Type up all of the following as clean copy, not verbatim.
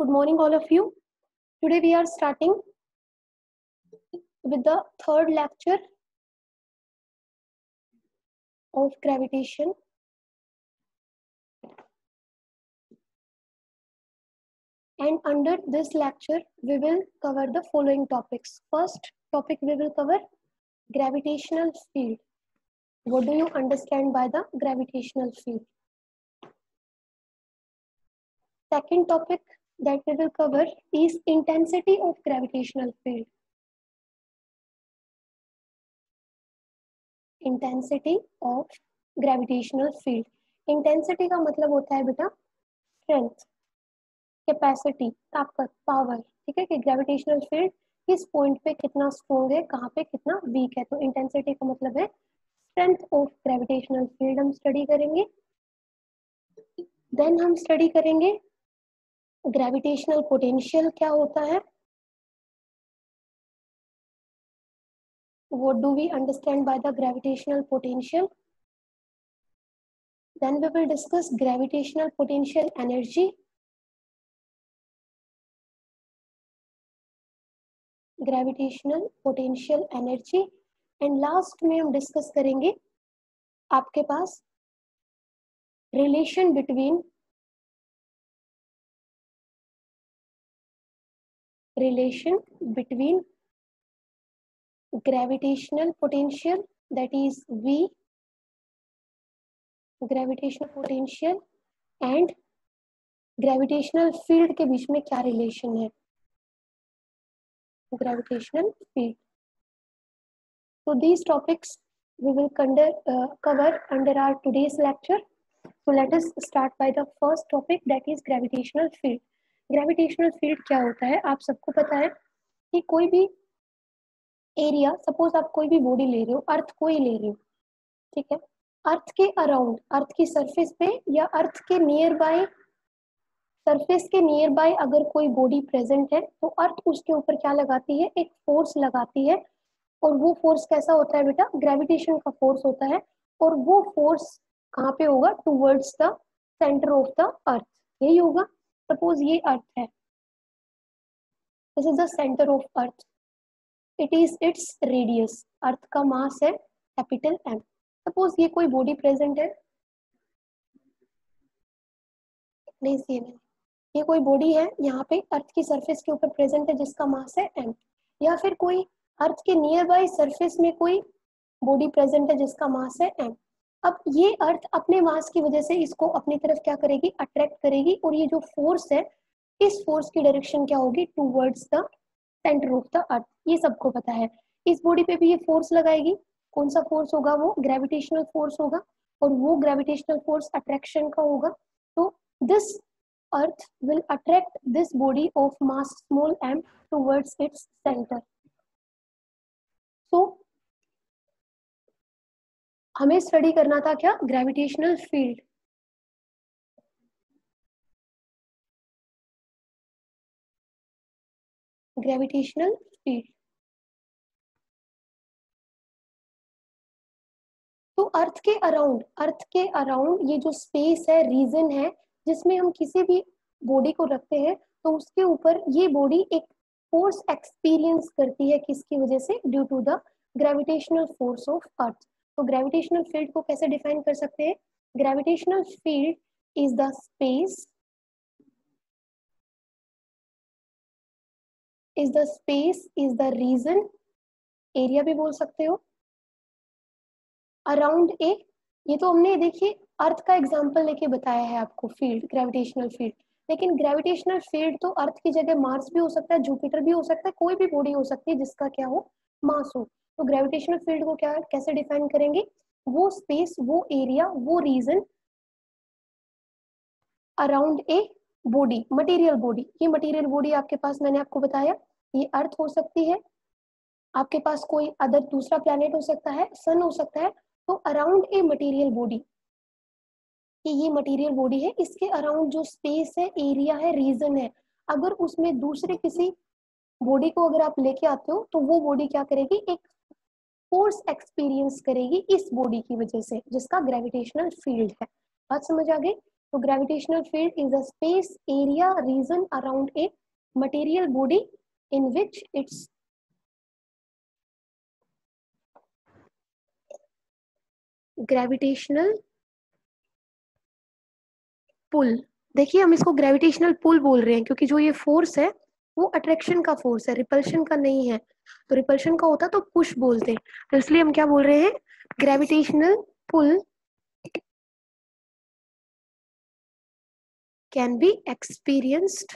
Good morning, all of you. Today we are starting with the third lecture of gravitation. And under this lecture, we will cover the following topics. First topic we will cover gravitational field. What do you understand by the gravitational field? Second topic that we will cover is intensity of gravitational field. Intensity of gravitational field. Intensity का मतलब होता है बेटा strength, capacity, ताकत, power. ठीक है कि gravitational field किस पॉइंट पे कितना स्ट्रॉन्ग है, कहाँ पे कितना वीक है. तो इंटेंसिटी का मतलब है स्ट्रेंथ ऑफ ग्रेविटेशनल फील्ड हम स्टडी करेंगे. देन हम स्टडी करेंगे ग्रेविटेशनल पोटेंशियल क्या होता है. What do we understand by the gravitational potential? Then we will discuss gravitational potential energy. Gravitational potential energy. And last में हम डिस्कस करेंगे आपके पास relation between gravitational potential, that is V, gravitational potential and gravitational field के बीच में क्या relation है. Gravitational field. So these topics we will cover under our today's lecture. So let us start by the first topic, that is gravitational field. Gravitational field क्या होता है, आप सबको पता है कि कोई भी एरिया, सपोज आप कोई भी बॉडी ले रहे हो, अर्थ को ही ले रहे हो, ठीक है, अर्थ के अराउंड, अर्थ की सरफेस पे या अर्थ के नियर बाय, सरफेस के नियर बाय अगर कोई बॉडी प्रेजेंट है तो अर्थ उसके ऊपर क्या लगाती है, एक फोर्स लगाती है. और वो फोर्स कैसा होता है बेटा, ग्रेविटेशन का फोर्स होता है. और वो फोर्स कहाँ पे होगा, towards the centre of the earth. यही होगा. सपोज ये अर्थ है, this is the centre of earth, it is its radius. Earth का मास है कैपिटल एम. सपोज ये कोई बॉडी प्रेजेंट है, नहीं सी है, ये कोई बॉडी है यहाँ पे अर्थ की सरफेस के ऊपर प्रेजेंट है जिसका मास है एम. या फिर कोई अर्थ के नियर बाय सरफेस में कोई बॉडी प्रेजेंट है जिसका मास है एम. अब ये अर्थ अपने मास की वजह से इसको अपनी तरफ क्या करेगी, अट्रैक्ट करेगी. और ये जो फोर्स है, इस फोर्स की डायरेक्शन क्या होगी, towards the centre of the अर्थ. ये सबको पता है. इस बॉडी पे भी ये फोर्स लगाएगी. कौन सा फोर्स होगा, वो ग्रेविटेशनल फोर्स होगा. और वो ग्रेविटेशनल फोर्स अट्रैक्शन का होगा. तो this earth will attract this body of mass small m towards its centre. तो हमें स्टडी करना था क्या, ग्रेविटेशनल फील्ड. Gravitational field. तो अर्थ के अराउंड ये जो स्पेस है, रीजन है जिसमें हम किसी भी बॉडी को रखते हैं, तो उसके ऊपर ये बॉडी एक फोर्स एक्सपीरियंस करती है. किसकी वजह से, due to the gravitational force of earth. तो ग्रेविटेशनल फील्ड को कैसे डिफाइन कर सकते हैं, gravitational field is the space, is the region, area भी बोल सकते हो, अराउंड ए. ये तो हमने देखिए अर्थ का एग्जांपल लेके बताया है आपको फील्ड, ग्रेविटेशनल फील्ड. लेकिन ग्रेविटेशनल फील्ड तो अर्थ की जगह मार्स भी हो सकता है, जुपिटर भी हो सकता है, कोई भी बॉडी हो सकती है जिसका क्या हो, मास हो. तो ग्रेविटेशनल फील्ड को क्या कैसे डिफाइन करेंगे, वो स्पेस, वो एरिया, वो region around a body, material body. ये मटेरियल बॉडी आपके पास, मैंने आपको बताया, ये अर्थ हो सकती है, आपके पास कोई अदर दूसरा प्लैनेट हो सकता है, सन हो सकता है. तो अराउंड ए मटेरियल बॉडी, कि ये मटेरियल बॉडी है, इसके अराउंड जो स्पेस है, एरिया है, रीजन है, अगर उसमें दूसरे किसी बॉडी को अगर आप लेके आते हो तो वो बॉडी क्या करेगी, एक फोर्स एक्सपीरियंस करेगी इस बॉडी की वजह से, जिसका ग्रेविटेशनल फील्ड है. बात समझ आ गई. तो gravitational field is a space area region around a material body in which its gravitational पुल, देखिए हम इसको ग्रेविटेशनल पुल बोल रहे हैं क्योंकि जो ये फोर्स है वो अट्रैक्शन का फोर्स है, रिपल्शन का नहीं है। तो रिपल्शन का होता तो पुश बोलते, तो इसलिए हम क्या बोल रहे हैं, gravitational pull can be experienced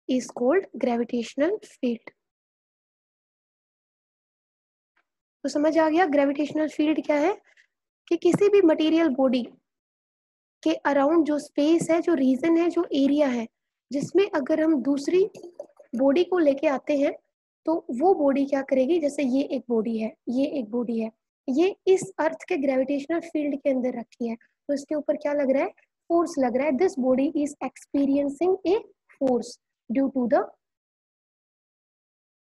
is called gravitational field. तो समझ आ गया ग्रेविटेशनल फील्ड क्या है, कि किसी भी मटेरियल बॉडी के अराउंड जो स्पेस है, जो रीजन है, जो एरिया है, जिसमें अगर हम दूसरी बॉडी को लेके आते हैं तो वो बॉडी क्या करेगी, जैसे ये एक बॉडी है, ये एक बॉडी है, ये इस अर्थ के ग्रेविटेशनल फील्ड के अंदर रखी है, तो इसके ऊपर क्या लग रहा है, फोर्स लग रहा है। This body is experiencing a force due to the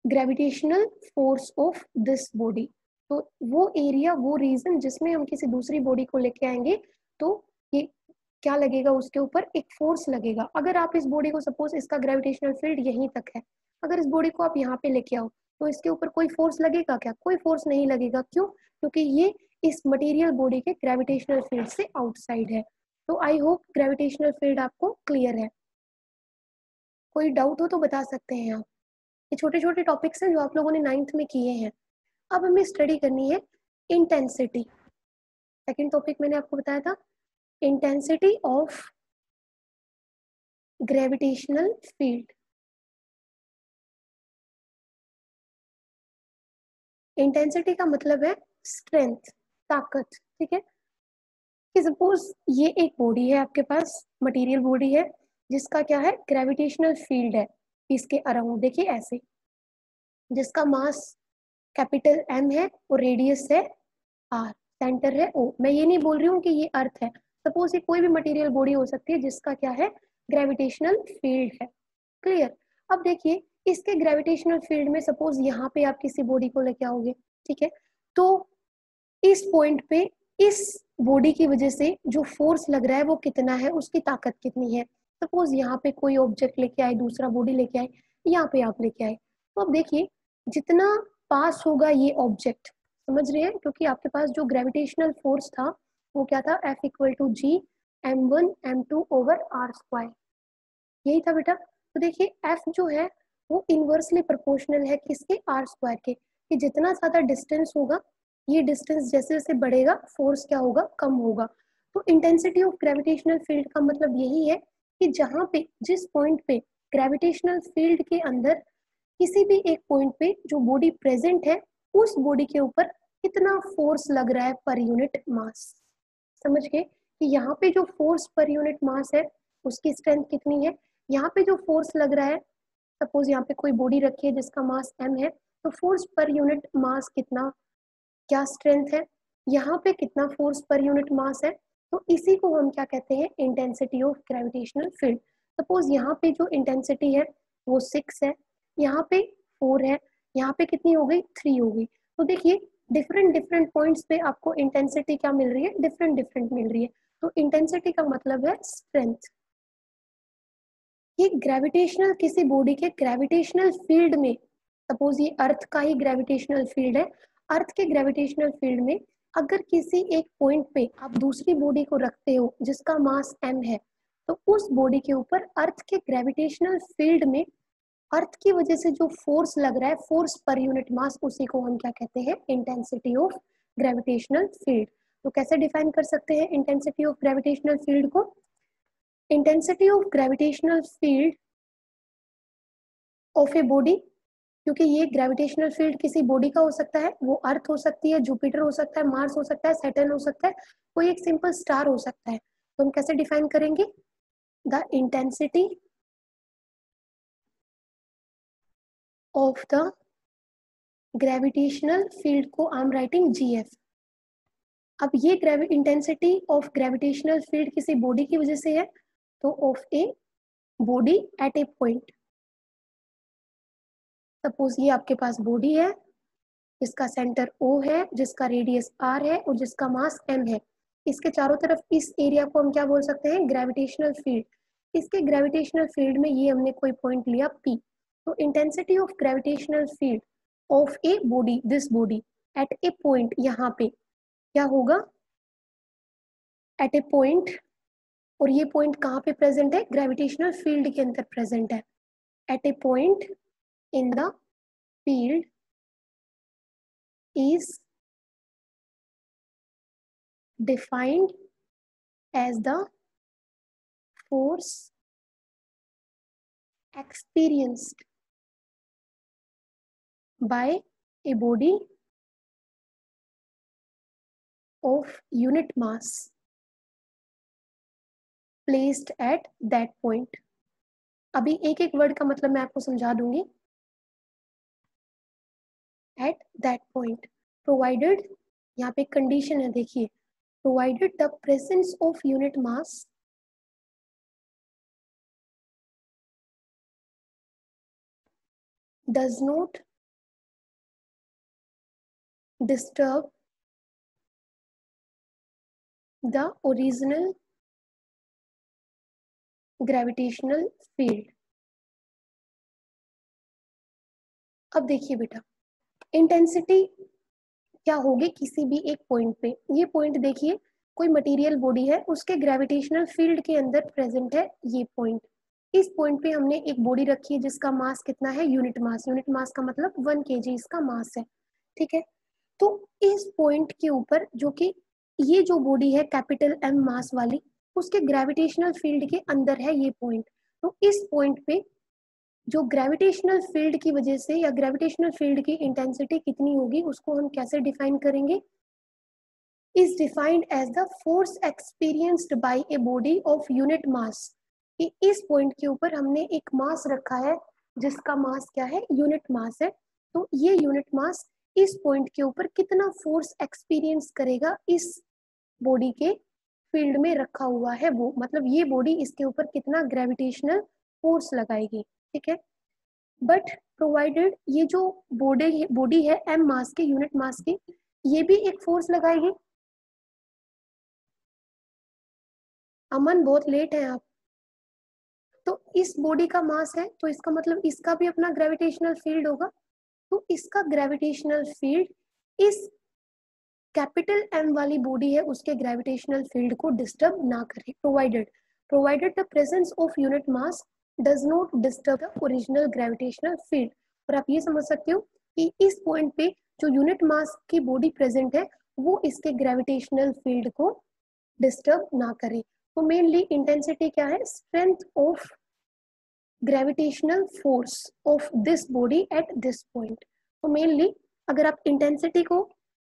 gravitational force of this body. तो वो एरिया, वो रीजन जिसमें हम किसी दूसरी बॉडी को लेके आएंगे तो ये क्या लगेगा, उसके ऊपर एक फोर्स लगेगा। अगर आप इस बॉडी को, सपोज इसका ग्रेविटेशनल फील्ड यहीं तक है, अगर इस बॉडी को आप यहाँ पे लेके आओ तो इसके ऊपर कोई फोर्स लगेगा क्या, कोई फोर्स नहीं लगेगा। क्यों, क्योंकि ये इस मटेरियल बॉडी के ग्रेविटेशनल फील्ड से आउटसाइड है। तो आई होप ग्रेविटेशनल फील्ड आपको क्लियर है। कोई डाउट हो तो बता सकते हैं आप। ये छोटे छोटे टॉपिक्स हैं जो आप लोगों ने 9th में किए हैं। अब हमें स्टडी करनी है इंटेंसिटी। सेकंड टॉपिक मैंने आपको बताया था, intensity of gravitational field. Intensity का मतलब है स्ट्रेंथ, ताकत, ठीक है। कि सपोज ये एक बॉडी है आपके पास, मटेरियल बॉडी है, जिसका क्या है, ग्रेविटेशनल फील्ड है इसके अराउंड, देखिए ऐसे, जिसका मास कैपिटल M है और रेडियस है R, सेंटर है O। मैं ये नहीं बोल रही हूँ कि ये अर्थ है, सपोज ये कोई भी मटेरियल बॉडी हो सकती है जिसका क्या है, ग्रेविटेशनल फील्ड है। क्लियर। अब देखिए इसके ग्रेविटेशनल फील्ड में सपोज यहाँ पे आप किसी बॉडी को लेके आओगे, ठीक है, तो इस पॉइंट पे इस बॉडी की वजह से जो फोर्स लग रहा है वो कितना है, उसकी ताकत कितनी है। सपोज यहाँ पे कोई ऑब्जेक्ट लेके आए, दूसरा बॉडी लेके आए, यहाँ पे आप लेके आए, तो अब देखिए जितना पास होगा ये ऑब्जेक्ट, समझ रहे हैं, क्योंकि आपके पास जो ग्रेविटेशनल फोर्स था वो क्या था, F=G m1m2/r², यही था बेटा। तो देखिए F जो है वो इनवर्सली प्रोपोर्शनल है किसके, R² के, कि जितना ज्यादा डिस्टेंस होगा, ये डिस्टेंस जैसे जैसे बढ़ेगा फोर्स क्या होगा, कम होगा। तो इंटेंसिटी ऑफ ग्रेविटेशनल फील्ड का मतलब यही है कि जहाँ पे, जिस पॉइंट पे ग्रेविटेशनल फील्ड के अंदर किसी भी एक पॉइंट पे जो बॉडी प्रेजेंट है, उस बॉडी के ऊपर कितना फोर्स लग रहा है पर यूनिट मास। समझ गए कि यहाँ पे जो फोर्स पर यूनिट मास है उसकी स्ट्रेंथ कितनी है। यहाँ पे जो फोर्स लग रहा है, सपोज यहाँ पे कोई बॉडी रखी है जिसका मास m है, तो फोर्स पर यूनिट मास कितना, क्या स्ट्रेंथ है, यहाँ पे कितना फोर्स पर यूनिट मास है। तो इसी को हम क्या कहते हैं, intensity of gravitational field. Suppose यहाँ पे जो इंटेंसिटी है वो 6 है, यहाँ पे 4 है, यहाँ पे कितनी हो गई, 3 हो गई। तो देखिए डिफरेंट डिफरेंट पॉइंट्स पे आपको इंटेंसिटी क्या मिल रही है, डिफरेंट डिफरेंट मिल रही है। तो इंटेंसिटी का मतलब है स्ट्रेंथ। ये ग्रेविटेशनल, किसी बॉडी के ग्रेविटेशनल फील्ड में, सपोज ये अर्थ का ही ग्रेविटेशनल फील्ड है, अर्थ के ग्रेविटेशनल फील्ड में अगर किसी एक पॉइंट पे आप दूसरी बॉडी को रखते हो जिसका मास m है, तो उस बॉडी के ऊपर अर्थ के ग्रेविटेशनल फील्ड में अर्थ की वजह से जो फोर्स लग रहा है, फोर्स पर यूनिट मास, उसी को हम क्या कहते हैं, इंटेंसिटी ऑफ ग्रेविटेशनल फील्ड। तो कैसे डिफाइन कर सकते हैं इंटेंसिटी ऑफ ग्रेविटेशनल फील्ड को, intensity of gravitational field of a body, क्योंकि ये ग्रेविटेशनल फील्ड किसी बॉडी का हो सकता है, वो अर्थ हो सकती है, जुपिटर हो सकता है, मार्स हो सकता है, सैटर्न हो सकता है, कोई एक सिंपल स्टार हो सकता है। तो हम कैसे डिफाइन करेंगे, the intensity of the gravitational field को आई एम राइटिंग GF। अब ये इंटेंसिटी ऑफ ग्रेविटेशनल फील्ड किसी बॉडी की वजह से है, तो of a body at a point. Suppose ये आपके पास बॉडी है, जिसका सेंटर O है, जिसका रेडियस R है और जिसका मास M है, इसके चारों तरफ इस एरिया को हम क्या बोल सकते हैं, ग्रेविटेशनल फील्ड। इसके ग्रेविटेशनल फील्ड में ये हमने कोई पॉइंट लिया P, तो intensity of gravitational field of a body, this body at a point, यहाँ पे क्या होगा, एट ए पॉइंट, और ये पॉइंट कहाँ पे प्रेजेंट है, ग्रेविटेशनल फील्ड के अंदर प्रेजेंट है, at a point in the field is defined as the force experienced by a body of unit mass placed at that point। अभी एक एक वर्ड का मतलब मैं आपको समझा दूंगी। at that point, provided, यहाँ पे कंडीशन है देखिए, provided the presence of unit mass does not disturb the original gravitational field। अब देखिए बेटा, इंटेंसिटी क्या होगी किसी भी एक पॉइंट पे, ये पॉइंट देखिए कोई मटेरियल बॉडी है, उसके ग्रेविटेशनल फील्ड के अंदर प्रेजेंट है ये पॉइंट। इस पॉइंट पे हमने एक बॉडी रखी है जिसका मास कितना है, यूनिट मास, यूनिट मास का मतलब 1 kg इसका मास है, ठीक है। तो इस पॉइंट के ऊपर जो कि ये जो बॉडी है कैपिटल M मास वाली, उसके ग्रेविटेशनल फील्ड के अंदर है ये पॉइंट। तो इस पॉइंट पे जो ग्रेविटेशनल फील्ड की वजह से या ग्रेविटेशनल फील्ड की इंटेंसिटी कितनी होगी, उसको हम कैसे डिफाइन करेंगे, is defined as the force experienced by a body of unit mass. कि इस पॉइंट के ऊपर हमने एक मास रखा है जिसका मास क्या है, यूनिट मास है। तो ये यूनिट मास इस पॉइंट के ऊपर कितना फोर्स एक्सपीरियंस करेगा, इस बॉडी के फील्ड में रखा हुआ है वो, मतलब ये बॉडी इसके ऊपर कितना ग्रेविटेशनल फोर्स लगाएगी, ठीक है। बट प्रोवाइडेड ये जो बॉडी है M मास के, यूनिट मास की, ये भी एक फोर्स लगाएगी। अमन बहुत लेट है आप। तो इस बॉडी का मास है तो इसका मतलब इसका भी अपना ग्रेविटेशनल फील्ड होगा। तो इसका ग्रेविटेशनल फील्ड इस कैपिटल M वाली बॉडी है उसके ग्रेविटेशनल फील्ड को डिस्टर्ब ना करे, provided the presence of unit mass does not disturb the original gravitational field. और आप ये समझ सकते हो कि इस पॉइंट पे जो यूनिट मास की बॉडी प्रेजेंट है वो इसके ग्रेविटेशनल फील्ड को डिस्टर्ब ना करे। तो मेनली इंटेंसिटी क्या है, strength of gravitational force of this body at this point. तो मेनली अगर आप इंटेंसिटी को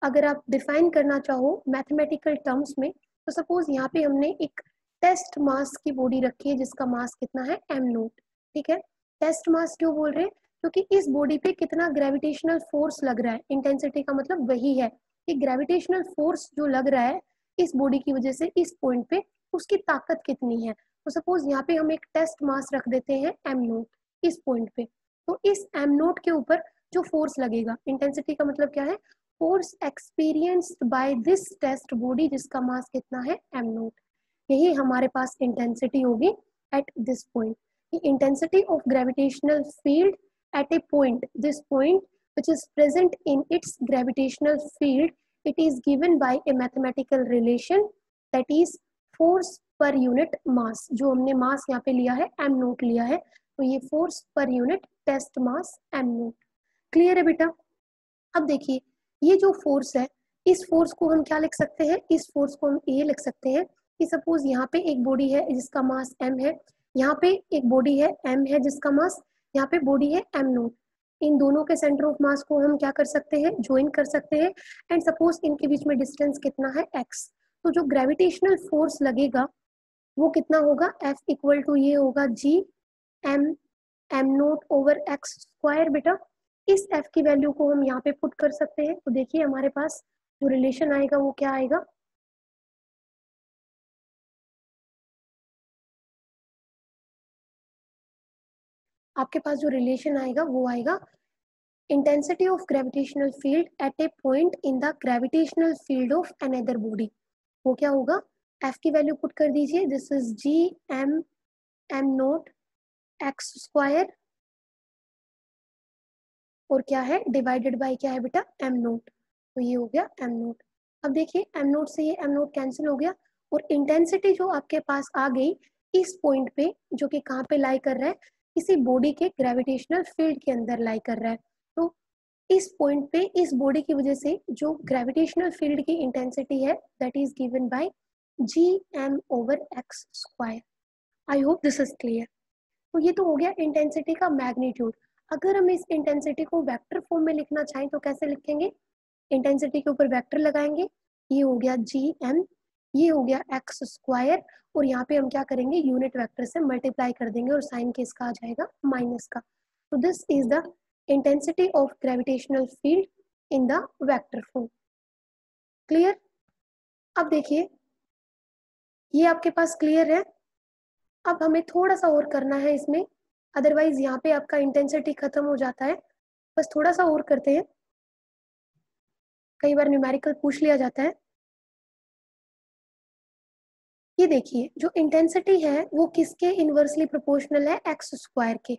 अगर आप डिफाइन करना चाहो मैथमेटिकल टर्म्स में, तो सपोज यहाँ पे हमने एक टेस्ट मास की बॉडी रखी है जिसका मास कितना है M नोट, ठीक है। टेस्ट मास क्यों बोल रहे हैं, क्योंकि इस बॉडी पे कितना ग्रेविटेशनल फोर्स लग रहा है, इंटेंसिटी का मतलब वही है कि ग्रेविटेशनल फोर्स जो लग रहा है इस बॉडी की वजह से इस पॉइंट पे, उसकी ताकत कितनी है। तो सपोज यहाँ पे हम एक टेस्ट मास रख देते हैं M नोट इस पॉइंट पे, तो इस M नोट के ऊपर जो फोर्स लगेगा, इंटेंसिटी का मतलब क्या है, force experienced by this test body जिसका मास कितना है M नोट, यही हमारे पास इंटेंसिटी होगी at this point. Intensity of gravitational field at a point, this point which is present in its gravitational field, it is given by a mathematical relation that is force per unit mass। जो हमने मास यहाँ पे लिया है M note लिया है, तो ये फोर्स पर यूनिट टेस्ट मास M नोट। क्लियर है बेटा। अब देखिए ये जो फोर्स है, इस फोर्स को हम क्या लिख सकते हैं, इस फोर्स को हम ये लिख सकते हैं कि सपोज यहाँ पे एक बॉडी है जिसका मास M है, यहाँ पे एक बॉडी है M है जिसका मास, यहाँ पे बॉडी है M नोट। इन दोनों के सेंटर ऑफ मास को हम क्या कर सकते हैं, ज्वाइन कर सकते हैं। एंड सपोज इनके बीच में डिस्टेंस कितना है x, तो जो ग्रेविटेशनल फोर्स लगेगा वो कितना होगा, F इक्वल टू ये होगा G M note over x square. बेटा इस F की वैल्यू को हम यहाँ पे पुट कर सकते हैं, तो देखिए हमारे पास जो रिलेशन आएगा वो क्या आएगा, आपके पास जो रिलेशन आएगा वो आएगा intensity of gravitational field at a point in the gravitational field of another body, वो क्या होगा, f की वैल्यू पुट कर दीजिए, this is g m note x square, और क्या है डिवाइडेड बाय क्या है बेटा m नोट, तो ये हो गया m नोट। अब देखिए m नोट से ये m नोट कैंसिल हो गया, और इंटेंसिटी जो आपके पास आ गई इस पॉइंट पे, जो कि कहाँ पे लाई कर रहा है, किसी बॉडी के ग्रेविटेशनल फील्ड के अंदर लाई कर रहा है। तो इस पॉइंट पे इस बॉडी की वजह से जो ग्रेविटेशनल फील्ड की इंटेंसिटी है that is given by gm/x square. I hope this is clear. तो ये तो हो गया इंटेंसिटी का मैग्नीट्यूड। अगर हम इस इंटेंसिटी को वेक्टर फॉर्म में लिखना चाहें तो कैसे लिखेंगे, इंटेंसिटी के ऊपर वेक्टर लगाएंगे, ये हो गया gm, ये हो गया x स्क्वायर, और यहाँ पे हम क्या करेंगे यूनिट वेक्टर से मल्टीप्लाई कर देंगे और साइन किसका आ जाएगा माइनस का। तो this is the intensity of gravitational field in the vector form। Clear. अब देखिए ये आपके पास क्लियर है। अब हमें थोड़ा सा और करना है इसमें, अदरवाइज यहाँ पे आपका इंटेंसिटी खत्म हो जाता है। बस थोड़ा सा और करते हैं, कई बार न्यूमेरिकल पूछ लिया जाता है। ये देखिए जो इंटेंसिटी है वो किसके इनवर्सली प्रोपोर्शनल है, एक्स स्क्वायर के।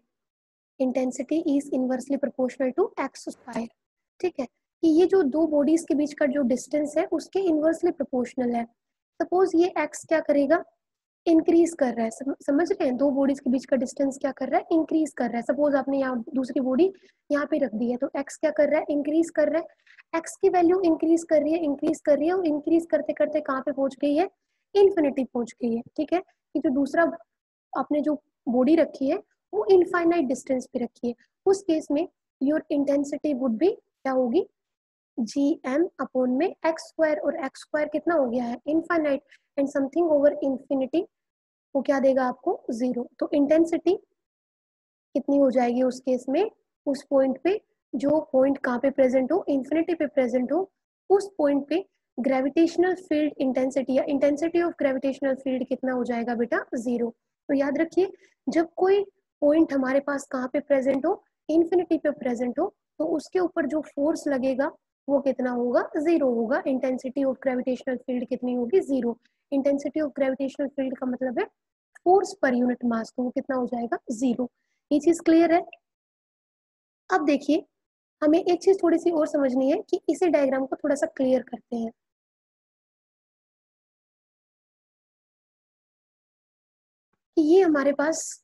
Intensity is inversely proportional to x square. ठीक है, कि ये जो दो बॉडीज के बीच का जो डिस्टेंस है उसके इनवर्सली प्रोपोर्शनल है। सपोज ये एक्स क्या करेगा, इंक्रीज कर रहा है, समझ रहे हैं, दो बॉडीज के बीच का डिस्टेंस क्या कर रहा है, इंक्रीज कर रहा है। सपोज आपने यहाँ दूसरी बॉडी यहाँ पे रख दी है, तो एक्स क्या कर रहा है, इंक्रीज कर रहा है। एक्स की वैल्यू इंक्रीज कर रही है, इंक्रीज कर रही है, और इंक्रीज करते करते कहाँ पे पहुंच गई है, इन्फिनिटी पहुंच गई है। ठीक है, कि जो दूसरा आपने जो बॉडी रखी है वो इनफाइनाइट डिस्टेंस पे रखी है, उस केस में योर इंटेंसिटी वुड बी क्या होगी, gm/में एक्स स्क्वायर, और एक्स स्क्वायर कितना हो गया है infinite, and something over infinity वो क्या देगा आपको जीरो। तो इंटेंसिटी कितनी हो जाएगी उस केस में, उस पॉइंट पे, जो पॉइंट कहाँ पे प्रेजेंट हो, इंफिनिटी पे प्रेजेंट हो, उस पॉइंट पे ग्रेविटेशनल फील्ड इंटेंसिटी या इंटेंसिटी ऑफ ग्रेविटेशनल फील्ड कितना हो जाएगा बेटा, जीरो। तो याद रखिए जब कोई पॉइंट हमारे पास कहाँ पे प्रेजेंट हो, इंफिनिटी पे प्रेजेंट हो, तो उसके ऊपर जो फोर्स लगेगा वो कितना होगा, जीरो होगा। इंटेंसिटी ऑफ ग्रेविटेशनल फील्ड कितनी होगी, zero. Intensity of gravitational field का मतलब है फोर्स पर यूनिट मास, तो वो कितना हो जाएगा, जीरो। ये चीज क्लियर है। अब देखिए हमें एक चीज थोड़ी सी और समझनी है कि इसे डायग्राम को थोड़ा सा क्लियर करते हैं। कि ये हमारे पास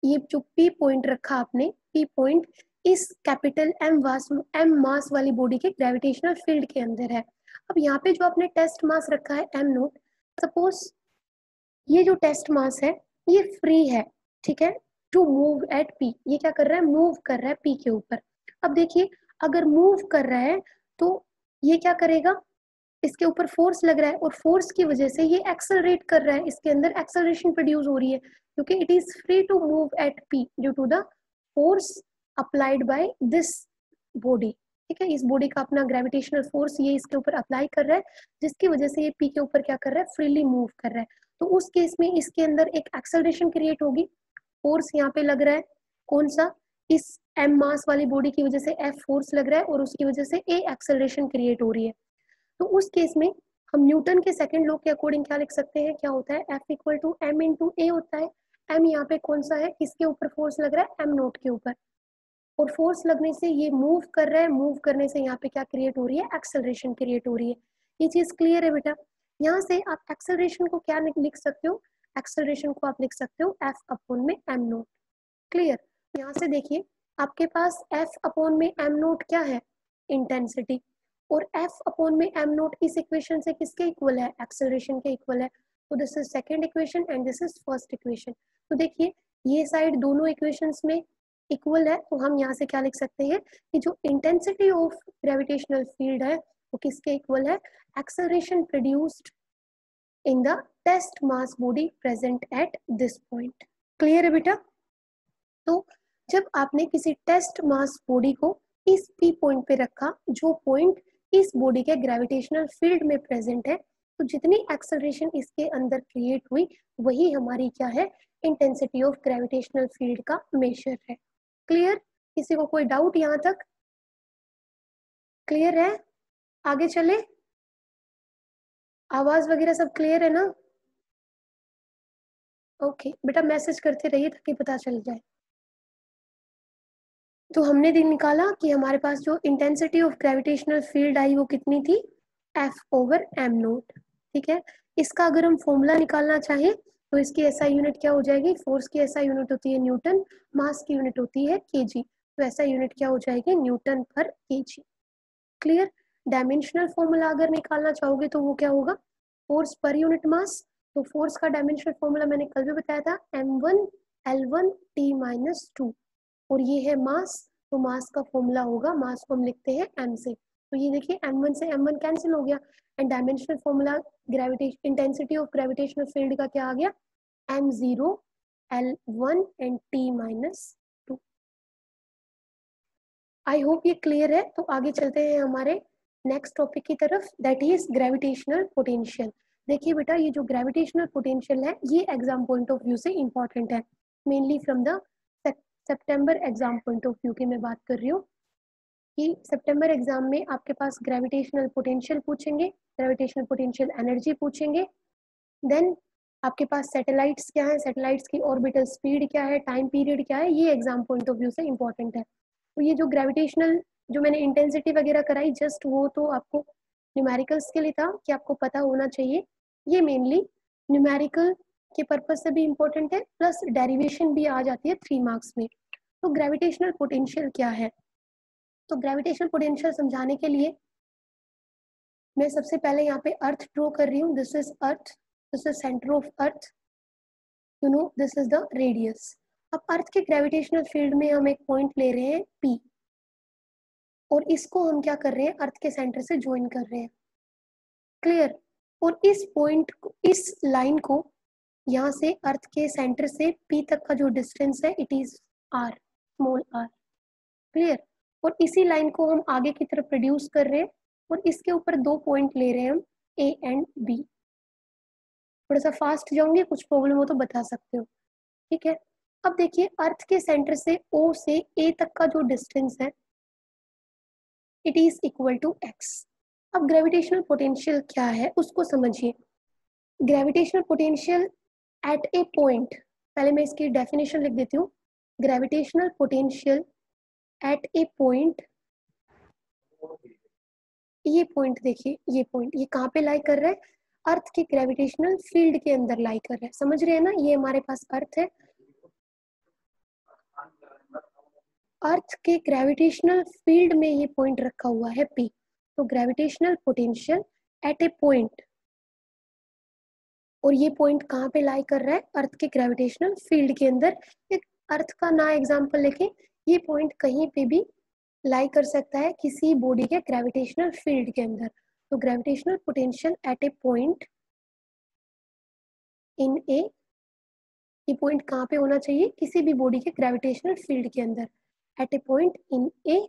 ये जो पी पॉइंट रखा आपने, पी पॉइंट इस कैपिटल एम मास वाली बॉडी के ग्रेविटेशनल फील्ड के अंदर है। अब यहाँ पे जो आपने टेस्ट मास रखा है एम नोट, सपोज ये जो टेस्ट मास है ये फ्री है, ठीक है, टू मूव एट पी, ये क्या कर रहा है, मूव कर रहा है पी के ऊपर। अब देखिए अगर मूव कर रहा है तो ये क्या करेगा, इसके ऊपर फोर्स लग रहा है, और फोर्स की वजह से ये एक्सेलरेट कर रहा है, इसके अंदर एक्सेलरेशन प्रोड्यूस हो रही है, क्योंकि it is free to move at P due to the force applied by this body. ठीक है, इस बॉडी का अपना ग्रेविटेशनल फोर्स ये इसके ऊपर अप्लाई कर रहा है, जिसकी वजह से ये पी के ऊपर क्या कर रहा है, फ्रीली मूव कर रहा है। तो उस केस में इसके अंदर एक एक्सेलरेशन क्रिएट होगी, फोर्स यहाँ पे लग रहा है, कौन सा, इस एम मास वाली बॉडी की वजह से एफ फोर्स लग रहा है, और उसकी वजह से ए एक्सेलरेशन क्रिएट हो रही है। तो उस केस में हम न्यूटन के सेकंड लॉ के अकॉर्डिंग क्या लिख सकते हैं, क्या होता है, F equal to M into A होता है। एम यहाँ पे कौन सा है, किसके ऊपर फोर्स लग रहा है, एम नोट के ऊपर, और फोर्स लगने से ये मूव कर रहा है, मूव करने से यहाँ पे क्या क्रिएट हो रही है, एक्सेलरेशन क्रिएट हो रही है। ये चीज क्लियर है बेटा। यहाँ से आप एक्सेलरेशन को क्या लिख सकते हो, एक्सेलरेशन को आप लिख सकते हो F/में एम नोट। क्लियर। यहाँ से देखिए आपके पास F/में एम नोट क्या है, इंटेंसिटी, और F/में एम नोट इस इक्वेशन से किसके इक्वल है, एक्सेलरेशन के इक्वल है। तो this is second equation and this is first equation. तो देखिए ये साइड दोनों इक्वेशंस में इक्वल है, तो हम यहाँ से क्या लिख सकते हैं कि जो इंटेंसिटी ऑफ ग्रेविटेशनल फील्ड है वो किसके इक्वल है, acceleration produced in the test mass body present at this point. Clear है बेटा। तो जब आपने किसी टेस्ट मास बॉडी को इस पी पॉइंट पे रखा, जो पॉइंट इस बॉडी के ग्रेविटेशनल फील्ड में प्रेजेंट है, तो जितनी एक्सेलरेशन इसके अंदर क्रिएट हुई वही हमारी क्या है, इंटेंसिटी ऑफ ग्रेविटेशनल फील्ड का मेजर है। क्लियर, किसी को कोई डाउट यहाँ तक। क्लियर है? आगे चले? आवाज वगैरह सब क्लियर है ना? ओके बेटा, मैसेज करते रहिए ताकि पता चल जाए। तो हमने दिन निकाला कि हमारे पास जो intensity of gravitational field I वो कितनी थी, F/m0। ठीक है, इसका अगर हम फॉर्मूला निकालना चाहें तो इसकी एसआई यूनिट क्या हो जाएगी, फोर्स की एसआई यूनिट होती है न्यूटन, मास की यूनिट होती है केजी, तो एसआई यूनिट क्या हो जाएगी, न्यूटन पर केजी। क्लियर? डायमेंशनल फॉर्मूला अगर निकालना चाहोगे तो वो क्या होगा, फोर्स पर यूनिट मास। तो फोर्स का डायमेंशनल फॉर्मूला मैंने कल भी बताया था, m1L1T-2, और ये है मास, तो मास का फॉर्मूला होगा, मास को हम लिखते हैं m से। तो ये देखिए m1 से m1 कैंसिल हो गया, and dimensional formula gravitation intensity of gravitational field का क्या आ गया, m0L1 and T-2। I hope ये क्लियर है। तो आगे चलते हैं हमारे नेक्स्ट टॉपिक की तरफ, दैट इज ग्रेविटेशनल पोटेंशियल। देखिए बेटा, ये जो ग्रेविटेशनल पोटेंशियल है ये एग्जाम पॉइंट ऑफ व्यू से इंपॉर्टेंट है, mainly from the September exam point of view की मैं बात कर रही हूँ कि सितंबर एग्जाम में आपके पास ग्रेविटेशनल पोटेंशियल पूछेंगे, ग्रेविटेशनल पोटेंशियल एनर्जी पूछेंगे, देन आपके पास सैटेलाइट्स क्या है, सैटेलाइट्स की ऑर्बिटल स्पीड क्या है, टाइम पीरियड क्या है, ये एग्जाम पॉइंट ऑफ व्यू से इंपॉर्टेंट है। तो ये जो ग्रेविटेशनल जो मैंने इंटेंसिटी वगैरह कराई, जस्ट वो तो आपको न्यूमेरिकल्स के लिए था कि आपको पता होना चाहिए, ये मेनली न्यूमेरिकल के पर्पज से भी इंपॉर्टेंट है, प्लस डेरिवेशन भी आ जाती है 3 मार्क्स में। तो ग्रेविटेशनल पोटेंशियल क्या है, तो ग्रेविटेशनल पोटेंशियल समझाने के लिए मैं सबसे पहले यहाँ पे अर्थ ड्रॉ कर रही हूँ, this is earth, this is centre of earth, you know this is the radius. अब अर्थ के ग्रेविटेशनल फील्ड में हम एक पॉइंट ले रहे हैं P, और इसको हम क्या कर रहे हैं, अर्थ के सेंटर से ज्वाइन कर रहे हैं। क्लियर? और इस पॉइंट को, इस लाइन को, यहाँ से अर्थ के सेंटर से P तक का जो डिस्टेंस है it is R, small r। Clear? और इसी लाइन को हम आगे की तरफ प्रोड्यूस कर रहे हैं, और इसके ऊपर 2 पॉइंट ले रहे हैं हम A एंड B। थोड़ा सा फास्ट जाऊंगी, कुछ प्रॉब्लम हो तो बता सकते हो। ठीक है, अब देखिए अर्थ के सेंटर से O से A तक का जो डिस्टेंस है it is equal to x। अब ग्रेविटेशनल पोटेंशियल क्या है उसको समझिए। Gravitational potential at a point, पहले मैं इसकी डेफिनेशन लिख देती हूँ। Gravitational potential at a point, ये पॉइंट देखिए, ये पॉइंट ये कहाँ पे लाई कर रहा है, अर्थ के ग्रेविटेशनल फील्ड के अंदर लाई कर रहा है, समझ रहे हैं ना, ये हमारे पास अर्थ है, अर्थ के ग्रेविटेशनल फील्ड में ये पॉइंट रखा हुआ है P। तो gravitational potential at a point, और ये पॉइंट कहाँ पे लाई कर रहा है, अर्थ के ग्रेविटेशनल फील्ड के अंदर। एक अर्थ का ना एग्जांपल लेके, ये पॉइंट कहीं पे भी लाई कर सकता है किसी बॉडी के ग्रेविटेशनल फील्ड के अंदर। तो gravitational potential at a point in A, ये पॉइंट कहाँ पे होना चाहिए, किसी भी बॉडी के ग्रेविटेशनल फील्ड के अंदर, at a point in a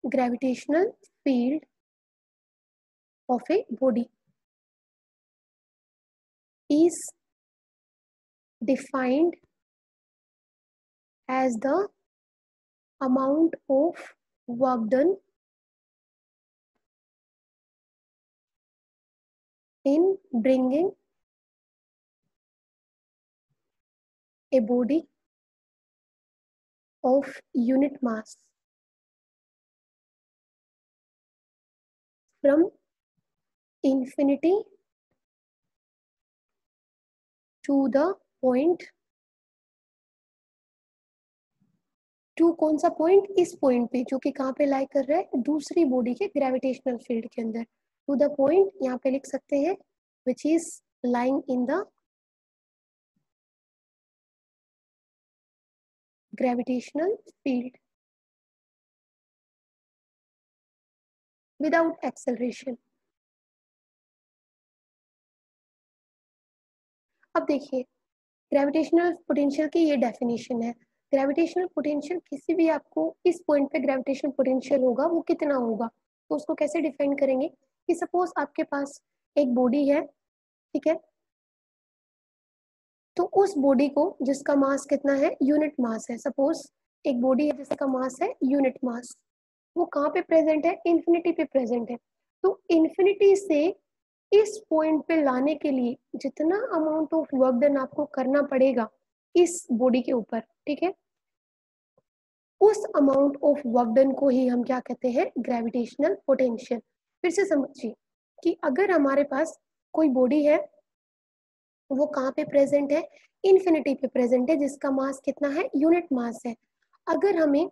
gravitational field of a body is defined as the amount of work done in bringing a body of unit mass from infinity to the point, to कौन सा point, इस point पे जो कि कहाँ पे लाई कर रहा है, दूसरी बॉडी के ग्रेविटेशनल फील्ड के अंदर, टू द पॉइंट यहाँ पे लिख सकते हैं which is lying in the gravitational field without acceleration. अब देखिए ग्रेविटेशनल पोटेंशियल की ये डेफिनेशन है। ग्रेविटेशनल पोटेंशियल किसी भी आपको इस पॉइंट पे ग्रेविटेशनल पोटेंशियल होगा वो कितना होगा, तो उसको कैसे डिफाइन करेंगे कि सपोज आपके पास एक बॉडी है, ठीक है, तो उस बॉडी को जिसका मास कितना है, यूनिट मास है, सपोज एक बॉडी है जिसका मास है यूनिट मास, वो कहाँ पे प्रेजेंट है, इन्फिनिटी पे प्रेजेंट है। तो इन्फिनिटी से इस पॉइंट पे लाने के लिए जितना अमाउंट ऑफ वर्क डन आपको करना पड़ेगा इस बॉडी के ऊपर, ठीक है, उस अमाउंट ऑफ वर्क डन को ही हम क्या कहते हैं, ग्रेविटेशनल पोटेंशियल। फिर से समझिए कि अगर हमारे पास कोई बॉडी है, वो कहाँ पे प्रेजेंट है, इन्फिनिटी पे प्रेजेंट है, जिसका मास कितना है, यूनिट मास है। अगर हमें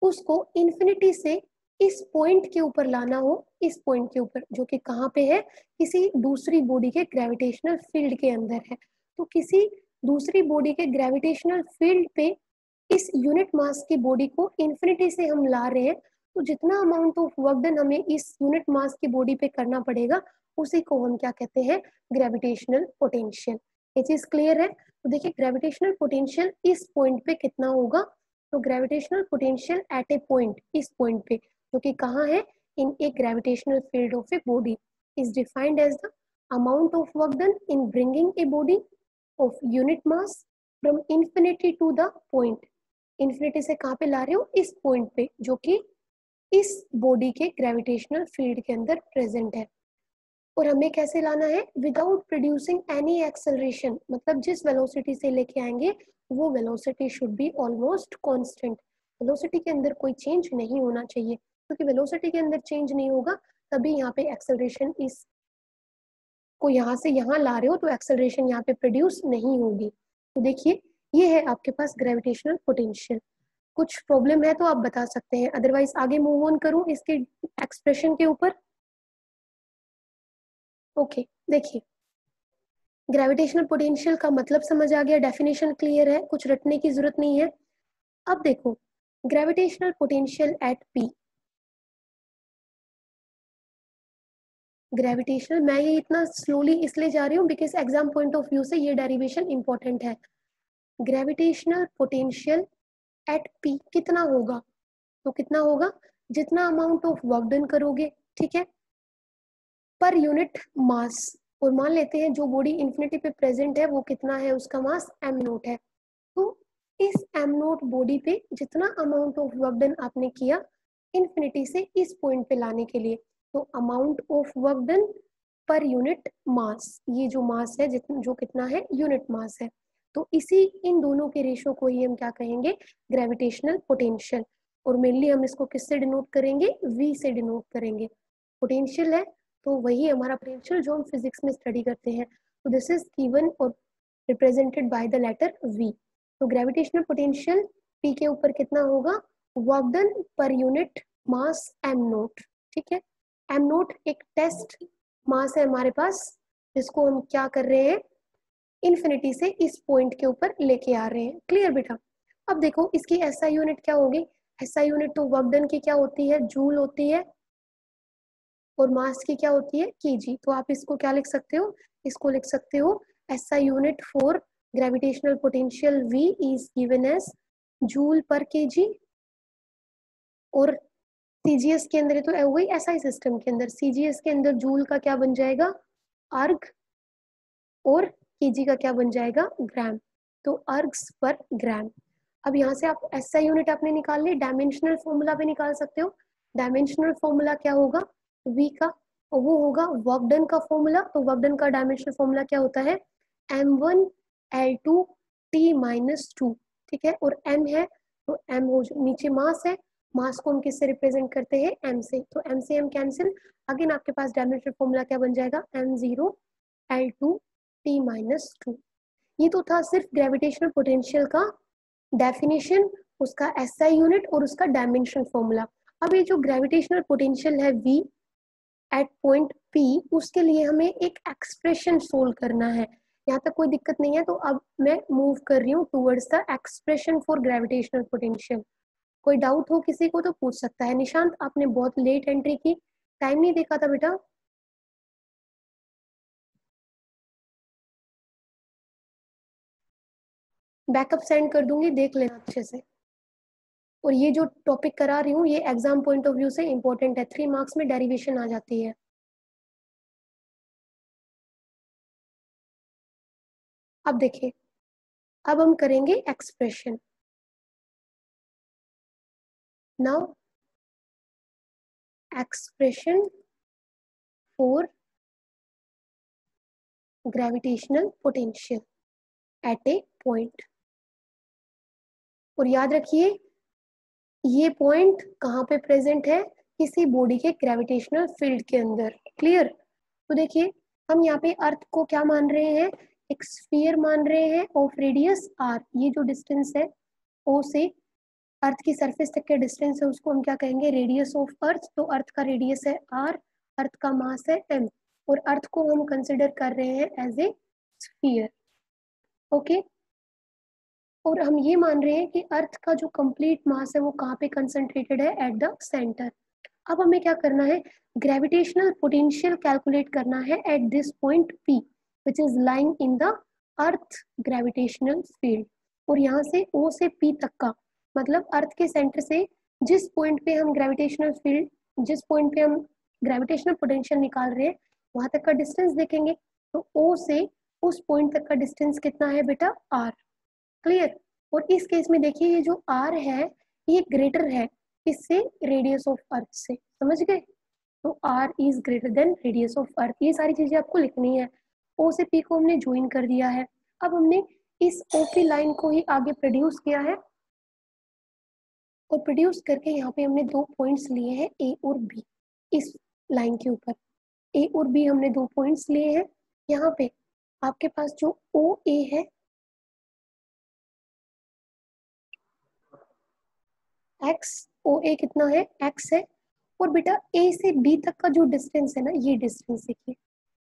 उसको इन्फिनिटी से इस पॉइंट के ऊपर लाना हो, इस पॉइंट के ऊपर जो कि कहाँ पे है, किसी दूसरी बॉडी के ग्रेविटेशनल फील्ड के अंदर है, तो किसी दूसरी बॉडी के ग्रेविटेशनल फील्ड पे इस यूनिट मास की बॉडी को इन्फिनिटी से हम ला रहे हैं, तो जितना अमाउंट ऑफ वर्क डन हमें इस यूनिट मास की बॉडी पे करना पड़ेगा, उसी को हम क्या कहते हैं, ग्रेविटेशनल पोटेंशियल। ये चीज क्लियर है? तो देखिए ग्रेविटेशनल पोटेंशियल इस पॉइंट पे कितना होगा, तो gravitational potential at a point, इस पॉइंट पे जो कि कहाँ है, in a gravitational field of a body, is defined as the amount of work done in bringing a body of unit mass from infinity to the point. Infinity से कहाँ पे ला रहे हो, इस पॉइंट पे जो कि इस बॉडी के ग्रेविटेशनल फील्ड के अंदर प्रेजेंट है। और हमें कैसे लाना है, विदाउट प्रोड्यूसिंग एनी एक्सेलरेशन, मतलब जिस वेलोसिटी से लेके आएंगे वो velocity should be almost constant. Velocity के अंदर कोई चेंज नहीं होना चाहिए, क्योंकि वेलोसिटी के अंदर चेंज नहीं होगा तभी यहाँ पे एक्सेलरेशन, इस को यहाँ से यहाँ ला रहे हो तो एक्सेलरेशन यहाँ पे प्रोड्यूस नहीं होगी। तो देखिए ये है आपके पास ग्रेविटेशनल पोटेंशियल। कुछ प्रॉब्लम है तो आप बता सकते हैं, अदरवाइज आगे मूव ऑन करूं इसके एक्सप्रेशन के ऊपर। ओके देखिए ग्रेविटेशनल पोटेंशियल का मतलब समझ आ गया, डेफिनेशन क्लियर है, कुछ रटने की जरूरत नहीं है। अब देखो gravitational potential eight P, gravitational, मैं ये इतना स्लोली इसलिए जा रही हूँ because exam point of view से ये डेरिवेशन इंपॉर्टेंट है। ग्रेविटेशनल पोटेंशियल एट पी कितना होगा, तो कितना होगा, जितना अमाउंट ऑफ वर्क डन करोगे, ठीक है, पर यूनिट मास। और मान लेते हैं जो बॉडी इंफिनिटी पे प्रेजेंट है वो कितना है, उसका मास एम नोट है। तो इस एम नोट बॉडी पे जितना अमाउंट ऑफ वर्क डन आपने किया इंफिनिटी से इस पॉइंट पे लाने के लिए, तो amount of work done per unit मास, ये जो मास है जितना, जो कितना है, यूनिट मास है, तो इसी इन दोनों के रेशो को ही हम क्या कहेंगे, ग्रेविटेशनल पोटेंशियल। और मेनली हम इसको किससे डिनोट करेंगे, वी से डिनोट करेंगे। पोटेंशियल है तो वही हमारा पोटेंशियल जो हम फिजिक्स में स्टडी करते हैं, तो दिस इज गिवन और represented by the letter V. तो ग्रेविटेशनल पोटेंशियल पी के ऊपर कितना होगा, work done per unit mass M naught, ठीक है। एम नोट एक टेस्ट मास है हमारे पास, जिसको हम क्या कर रहे हैं, इन्फिनिटी से इस पॉइंट के ऊपर लेके आ रहे हैं। क्लियर बेटा? अब देखो इसकी एसआई यूनिट क्या होगी, एसआई यूनिट तो वर्क डन की क्या होती है, जूल होती है, और मास की क्या होती है, केजी। तो आप इसको क्या लिख सकते हो, इसको लिख सकते हो SI unit for gravitational potential V is given as joule per KG. और सीजीएस के अंदर, तो वही एसआई सिस्टम के अंदर सीजीएस के अंदर जूल का क्या बन जाएगा, अर्ग, और केजी का क्या बन जाएगा, ग्राम। तो अर्ग्स पर ग्राम। अब यहाँ से आप एसआई यूनिट आपने निकाल ली, डायमेंशनल फॉर्मूला भी निकाल सकते हो। डायमेंशनल फॉर्मूला क्या होगा, वी का, और वो होगा वर्क डन का फॉर्मूला। तो वर्क डन का डायमेंशनल फॉर्मूला क्या होता है, m1l2t-2, ठीक है। और m है तो m हो, नीचे मास है, मास को हम किससे रिप्रेजेंट करते हैं, m से, तो m से m कैंसिल। अगेन आपके पास डायमेंशनल फॉर्मूला क्या बन जाएगा, m0l2t-2। ये तो था सिर्फ ग्रेविटेशनल पोटेंशियल का डेफिनेशन, उसका एसआई यूनिट और उसका डायमेंशन फॉर्मूला। अब ये जो ग्रेविटेशनल पोटेंशियल है V एट पॉइंट P, उसके लिए हमें एक एक्सप्रेशन सोल्व करना है। यहाँ तक कोई दिक्कत नहीं है, तो अब मैं मूव कर रही हूँ towards the expression for gravitational potential. कोई डाउट हो किसी को तो पूछ सकता है। निशांत आपने बहुत लेट एंट्री की, टाइम नहीं देखा था बेटा। बैकअप सेंड कर दूंगी, देख लेना अच्छे से। और ये जो टॉपिक करा रही हूँ ये एग्जाम पॉइंट ऑफ व्यू से इंपॉर्टेंट है, 3 मार्क्स में डेरिवेशन आ जाती है। अब देखिए, अब हम करेंगे expression. Now expression for gravitational potential at a point. और याद रखिए ये पॉइंट कहाँ पे प्रेजेंट है, किसी बॉडी के ग्रेविटेशनल फील्ड के अंदर। क्लियर। तो देखिए हम यहाँ पे अर्थ को क्या मान रहे हैं, एक स्फीयर मान रहे हैं ऑफ रेडियस आर। ये जो डिस्टेंस है ओ से अर्थ की सरफेस तक के डिस्टेंस है उसको हम क्या कहेंगे, रेडियस ऑफ अर्थ। तो अर्थ का रेडियस है आर, अर्थ का मास है एम, और अर्थ को हम कंसिडर कर रहे हैं एज ए स्फीयर। ओके। और हम ये मान रहे हैं कि अर्थ का जो कंप्लीट मास है वो कहाँ पे कंसंट्रेटेड है, एट द सेंटर। अब हमें क्या करना है, ग्रेविटेशनल पोटेंशियल कैलकुलेट करना है eight this point P which is lying in the earth gravitational field. और यहाँ से O से P तक का मतलब अर्थ के सेंटर से जिस पॉइंट पे हम ग्रेविटेशनल फील्ड, जिस पॉइंट पे हम ग्रेविटेशनल पोटेंशियल निकाल रहे हैं वहां तक का डिस्टेंस देखेंगे। तो O से उस पॉइंट तक का डिस्टेंस कितना है बेटा, R। क्लियर। और इस केस में देखिए ये जो R है ये ग्रेटर है इससे, रेडियस ऑफ अर्थ से। समझ गए। तो R is greater than radius of earth. ये सारी चीजें आपको लिखनी है। O से P को हमने ज्वाइन कर दिया है। अब हमने इस OP लाइन को ही आगे प्रोड्यूस किया है और प्रोड्यूस करके यहाँ पे हमने दो पॉइंट्स लिए हैं A और B। इस लाइन के ऊपर A और B हमने दो पॉइंट्स लिए हैं। यहाँ पे आपके पास जो OA है, x, OA कितना है, x है। और बेटा A से B तक का जो डिस्टेंस है ना, ये डिस्टेंस देखिए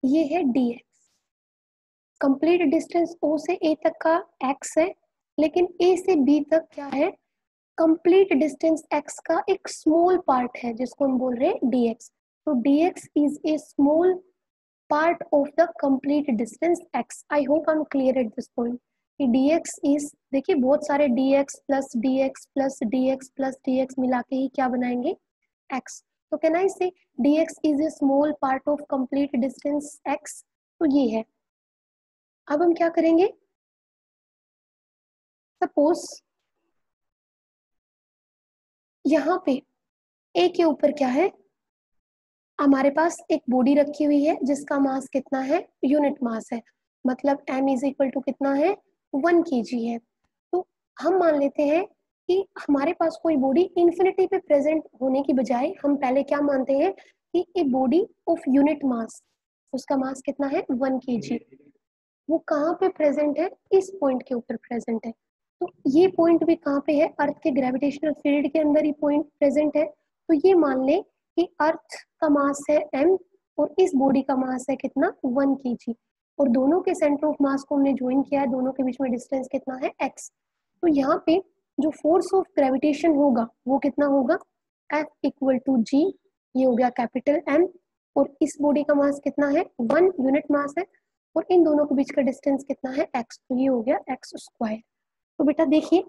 ये है dx। कंप्लीट डिस्टेंस O से A तक का x है, लेकिन A से B तक क्या है, कंप्लीट डिस्टेंस x का एक स्मॉल पार्ट है जिसको हम बोल रहे हैं dx। तो dx is a small part of the complete distance x। I hope I am clear eight this point कि dx इज, देखिए बहुत सारे dx plus dx plus dx plus dx मिला के ही क्या बनाएंगे, x। तो कैन आई से dx is a small part of complete distance x। तो ये है। अब हम क्या करेंगे, सपोज यहाँ पे a के ऊपर क्या है, हमारे पास एक बॉडी रखी हुई है जिसका मास कितना है, यूनिट मास है, मतलब m इज इक्वल टू कितना है, 1 kg है। तो हम मान लेते हैं कि हमारे पास कोई बॉडी इंफिनिटी पे प्रेजेंट होने की बजाय हम पहले क्या मानते हैं कि ए बॉडी ऑफ यूनिट मास, उसका मास कितना है 1 kg, वो कहाँ पे प्रेजेंट है, इस पॉइंट के ऊपर प्रेजेंट है। तो ये पॉइंट भी कहाँ पे है, अर्थ के ग्रेविटेशनल फील्ड के अंदर ही पॉइंट प्रेजेंट है। तो ये मान ले कि अर्थ का मास है m और इस बॉडी का मास है कितना 1 kg, और दोनों के सेंटर ऑफ मास को हमने ज्वाइन किया है, दोनों के बीच में डिस्टेंस कितना है x। तो यहाँ पे जो फोर्स ऑफ ग्रेविटेशन होगा वो कितना होगा, F इक्वल टू G, ये हो गया कैपिटल M। और इस बॉडी का मास कितना है 1 यूनिट मास है, और इन दोनों के बीच का डिस्टेंस कितना है x। तो ये हो गया x स्क्वायर। तो बेटा देखिए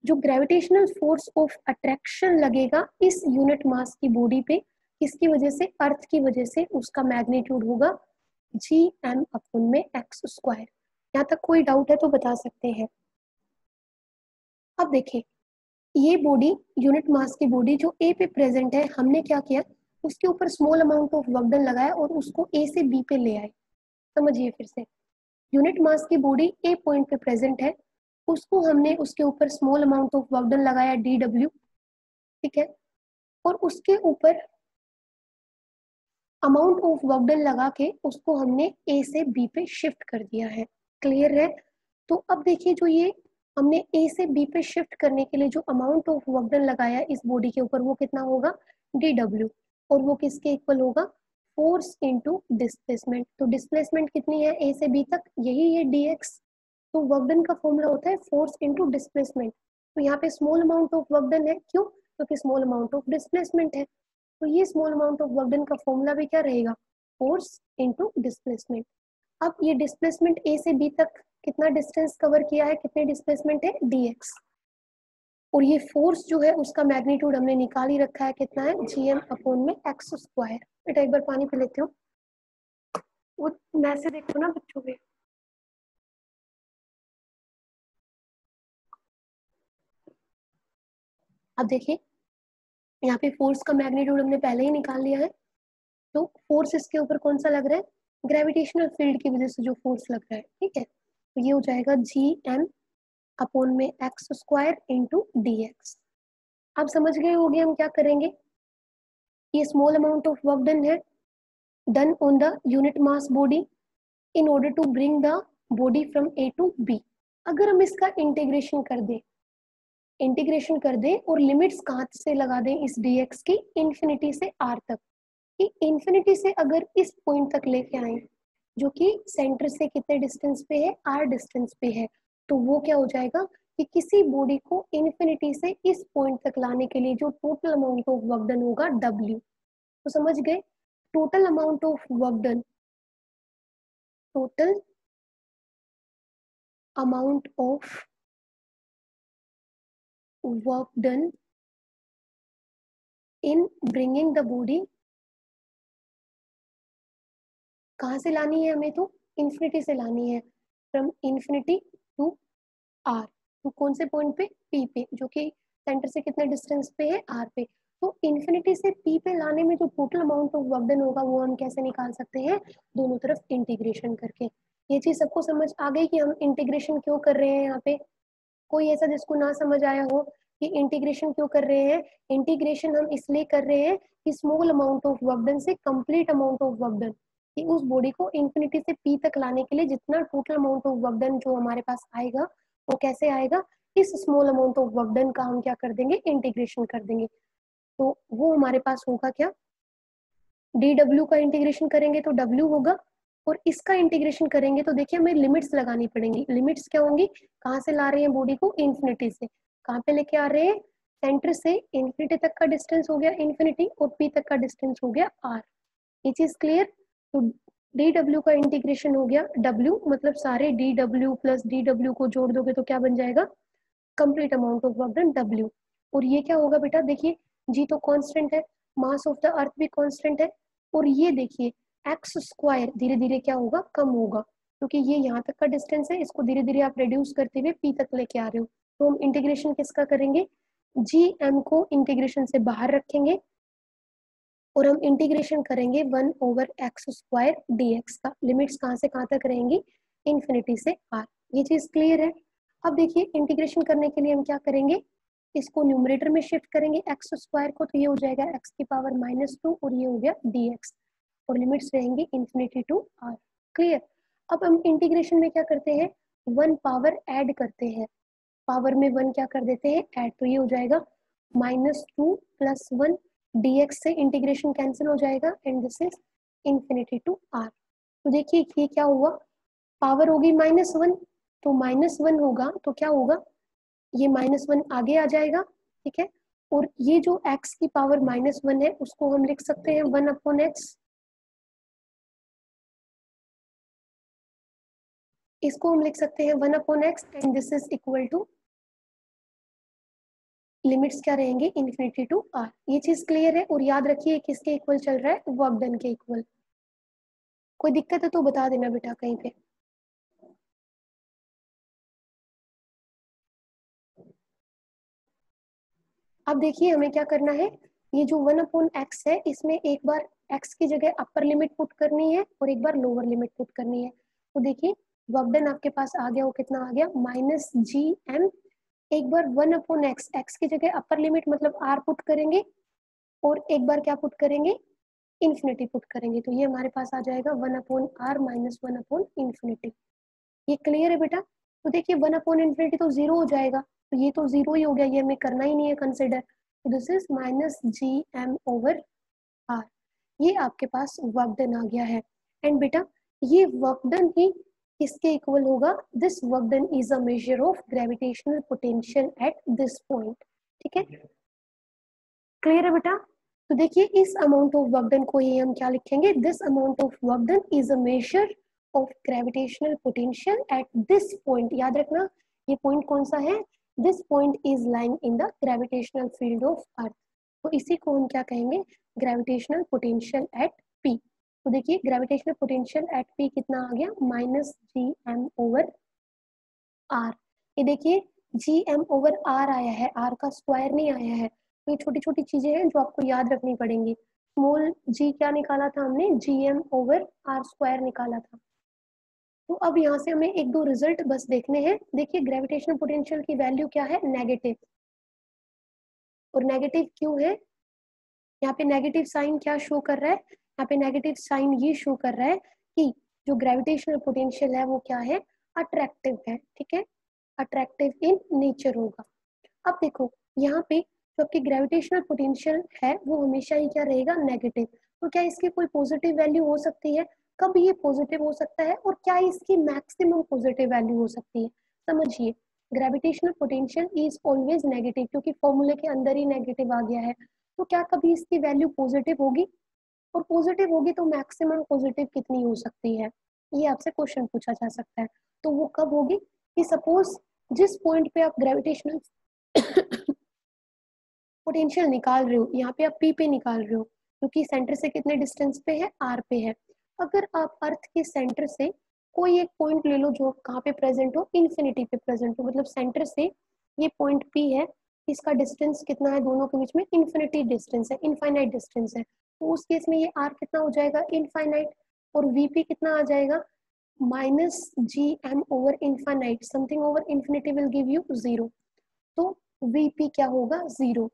जो ग्रेविटेशनल फोर्स ऑफ अट्रैक्शन लगेगा इस यूनिट मास की बॉडी पे, किसकी वजह से, अर्थ की वजह से, उसका मैग्नीट्यूड होगा gm अपन में x स्क्वायर। यहाँ तक कोई डाउट है तो बता सकते हैं। अब देखिए ये बॉडी, यूनिट मास की बॉडी जो ए पे प्रेजेंट है, हमने क्या किया, उसके ऊपर small amount of work done लगाया और उसको ए से बी पे ले आए। समझिए फिर से, यूनिट मास की बॉडी ए पॉइंट पे प्रेजेंट है, उसको हमने उसके ऊपर small amount of work done लगाया dw, ठीक है, और उसके ऊपर अमाउंट ऑफ वर्क डन लगा के उसको हमने ए से बी पे शिफ्ट कर दिया है। क्लियर है। तो अब देखिए जो ये हमने ए से बी पे शिफ्ट करने के लिए जो अमाउंट ऑफ वर्क डन लगाया इस बॉडी के ऊपर वो कितना होगा, dw, और वो किसके इक्वल होगा, फोर्स इनटू डिस्प्लेसमेंट। तो डिस्प्लेसमेंट कितनी है ए से बी तक, यही है dx। तो वर्क डन का फॉर्मूला होता है फोर्स इनटू डिस्प्लेसमेंट। तो यहाँ पे small amount of work done है, क्यों, क्योंकि स्मॉल अमाउंट ऑफ डिस्प्लेसमेंट है। तो ये small amount of work done का फॉर्मूला भी क्या रहेगा, फोर्स इनटू डिस्प्लेसमेंट। अब ये डिस्प्लेसमेंट ए से बी तक कितना डिस्टेंस कवर किया है, कितने डिस्प्लेसमेंट है dx, और ये फोर्स जो है उसका मैग्नीट्यूड हमने निकाल ही रखा है, कितना है gm अपॉन में x स्क्वायर। बेटा एक बार पानी पी लेती हूँ, वो मैसेज देखो ना बच्चों के। अब देखिए यहाँ पे फोर्स का मैग्नीट्यूड हमने पहले ही निकाल लिया है, तो फोर्स इसके ऊपर कौन सा लग रहा है, ग्रेविटेशनल फील्ड की वजह से जो फोर्स लग रहा है, ठीक है। तो ये हो जाएगा जी एम अपॉन में x square into d x. आप समझ गए होंगे हम क्या करेंगे, ये small amount of work done है, done on the unit mass body in order to bring the body from A to B. अगर हम इसका इंटीग्रेशन कर दें और लिमिट्स कहाँ से लगा दें इस dx की, इन्फिनिटी से r तक, कि इन्फिनिटी से अगर इस पॉइंट तक लेके आए जो कि सेंटर से कितने डिस्टेंस पे है, r डिस्टेंस पे है, तो वो क्या हो जाएगा कि किसी बॉडी को इन्फिनिटी से इस पॉइंट तक लाने के लिए जो total amount of work done होगा w। तो समझ गए, total amount of work done, total amount of work done in bringing the body, कहाँ से लानी है हमें, तो इन्फिनिटी से लानी है, फ्रॉम इन्फिनिटी टू आर, तो कौन से पॉइंट पे, पी पे, जो कि सेंटर से कितने डिस्टेंस पे है, आर पे। तो इन्फिनिटी से पी पे लाने में जो total amount of work done होगा वो हम कैसे निकाल सकते हैं, दोनों तरफ इंटीग्रेशन करके। ये चीज सबको समझ आ गई कि हम इंटीग्रेशन क्यों कर रहे हैं यहाँ पे, कोई ऐसा जिसको ना समझ आया हो कि इंटीग्रेशन क्यों कर रहे हैं। इंटीग्रेशन हम इसलिए कर रहे हैं कि small amount of work done से complete amount of work done, कि उस बॉडी को इंफिनिटी से पी तक लाने के लिए जितना total amount of work done जो हमारे पास आएगा वो कैसे आएगा, इस small amount of work done का हम क्या कर देंगे, इंटीग्रेशन कर देंगे। तो वो हमारे पास होगा क्या, डी डब्ल्यू का इंटीग्रेशन करेंगे तो डब्ल्यू होगा, और इसका इंटीग्रेशन करेंगे तो देखिए हमें लिमिट्स लगानी पड़ेंगी। लिमिट्स क्या होंगी, कहाँ से ला रहे हैं बॉडी को, इन्फिनिटी से, कहाँ पे लेके आ रहे हैं, सेंटर से इन्फिनिटी तक का डिस्टेंस हो गया इन्फिनिटी, और पी तक का डिस्टेंस हो गया आर। ये चीज क्लियर। तो डी डब्ल्यू का इंटीग्रेशन हो गया, डब्ल्यू मतलब सारे D W plus D W को जोड़ दोगे तो क्या बन जाएगा, complete amount of work done W. और ये क्या होगा बेटा, देखिए जी तो कांस्टेंट है, मास ऑफ द अर्थ भी कांस्टेंट है, और ये देखिए एक्स स्क्वायर धीरे धीरे क्या होगा, कम होगा, क्योंकि ये यहाँ तक का डिस्टेंस है, इसको धीरे धीरे आप रिड्यूस करते हुए पी तक लेके आ रहे हो। तो हम इंटीग्रेशन किसका करेंगे, जी एम को इंटीग्रेशन से बाहर रखेंगे और हम इंटीग्रेशन करेंगे 1/x² dx का। लिमिट्स कहाँ से कहाँ तक रहेंगी, इन्फिनिटी से r। ये चीज क्लियर है। अब देखिए इंटीग्रेशन करने के लिए हम क्या करेंगे, इसको न्यूमरेटर में शिफ्ट करेंगे x² को, तो ये हो जाएगा x⁻², और ये हो गया dx, और लिमिट्स रहेंगी इन्फिनिटी टू r। क्लियर। अब हम इंटीग्रेशन में क्या करते हैं, 1 पावर ऐड करते हैं, पावर में 1 क्या कर देते हैं, ऐड, तो ये हो जाएगा -2 + 1 dx से इंटीग्रेशन कैंसिल हो जाएगा, and this is infinity to r। तो देखिए ये क्या हुआ, पावर होगी -1, तो -1 होगा तो क्या होगा, ये -1 आगे आ जाएगा, ठीक है। और ये जो x की पावर -1 है उसको हम लिख सकते हैं 1/x, इसको हम लिख सकते हैं 1/x, and this is equal to, limits क्या रहेंगे, इन्फिनिटी टू r। ये चीज क्लियर है। और याद रखिए किसके इक्वल चल रहा है, वर्क डन के इक्वल। कोई दिक्कत है तो बता देना बेटा कहीं पे। अब देखिए हमें क्या करना है, ये जो 1/x है इसमें एक बार x की जगह अपर लिमिट पुट करनी है और एक बार लोअर लिमिट पुट करनी है। तो देखिए वर्क डन आपके पास आ गया, वो कितना आ गया, -gm, एक बार 1/x, x की जगह अपर लिमिट मतलब r पुट करेंगे, और एक बार क्या पुट करेंगे, इन्फिनिटी पुट करेंगे, तो ये हमारे पास आ जाएगा 1/r - 1/∞। ये क्लियर है बेटा। तो देखिए 1/∞ तो जीरो हो जाएगा, तो ये तो जीरो ही हो गया, ये हमें करना ही नहीं है कंसिडर। तो दिस इज -gm/r। ये आपके पास वर्क डन आ गया है। एंड बेटा ये वर्क डन ही किसके इक्वल होगा, this work done is a measure of gravitational potential eight this point. ठीक है, क्लियर है बेटा। तो देखिए इस अमाउंट ऑफ वर्क डन को ही हम क्या लिखेंगे, this amount of work done is a measure of gravitational potential eight this point. याद रखना ये पॉइंट कौन सा है, this point is lying in the gravitational field of earth. तो इसी को हम क्या कहेंगे, ग्रेविटेशनल पोटेंशियल एट पी। तो देखिए ग्रेविटेशनल पोटेंशियल एट पी कितना आ गया, -gm/r। ये देखिए gm/r आया है, r का स्क्वायर नहीं आया है, तो ये छोटी छोटी चीजें हैं जो आपको याद रखनी पड़ेंगी। स्मॉल जी क्या निकाला था हमने, GM/R² निकाला था। तो अब यहाँ से हमें एक दो रिजल्ट बस देखने हैं। देखिए ग्रेविटेशनल पोटेंशियल की वैल्यू क्या है, नेगेटिव। और नेगेटिव क्यों है, यहाँ पे नेगेटिव साइन क्या शो कर रहा है, यहाँ पे नेगेटिव साइन ये शो कर रहा है कि जो ग्रेविटेशनल पोटेंशियल है वो क्या है, अट्रैक्टिव है। ठीक है, अट्रैक्टिव इन नेचर होगा। अब देखो यहाँ पे जो आपकी ग्रेविटेशनल पोटेंशियल है वो हमेशा ही क्या रहेगा, नेगेटिव। तो क्या इसकी कोई पॉजिटिव वैल्यू हो सकती है, कब ये पॉजिटिव हो सकता है, और क्या इसकी मैक्सिमम पॉजिटिव वैल्यू हो सकती है। समझिए, gravitational potential is always negative, क्योंकि फॉर्मूले के अंदर ही नेगेटिव आ गया है। तो क्या कभी इसकी वैल्यू पॉजिटिव होगी, और पॉजिटिव होगी तो मैक्सिमम पॉजिटिव कितनी हो सकती है, ये आपसे क्वेश्चन पूछा जा सकता है। तो वो कब होगी कि सपोज जिस पॉइंट पे आप ग्रेविटेशनल पोटेंशियल निकाल रहे हो, यहाँ पे आप पी पे निकाल रहे हो, क्योंकि सेंटर से कितने डिस्टेंस पे है, आर पे है। अगर आप अर्थ के सेंटर से कोई एक पॉइंट ले लो जो कहाँ पे प्रेजेंट हो, इन्फिनिटी पे प्रेजेंट हो, मतलब सेंटर से ये पॉइंट पी है, इसका डिस्टेंस कितना है दोनों के बीच में, इन्फिनिटी डिस्टेंस है, इनफाइनाइट डिस्टेंस है। तो उस केस में ये आर कितना हो जाएगा, इनफाइनाइट, और वीपी कितना आ जाएगा, -GM infinite, something over infinity will give you 0। तो वीपी क्या होगा, 0।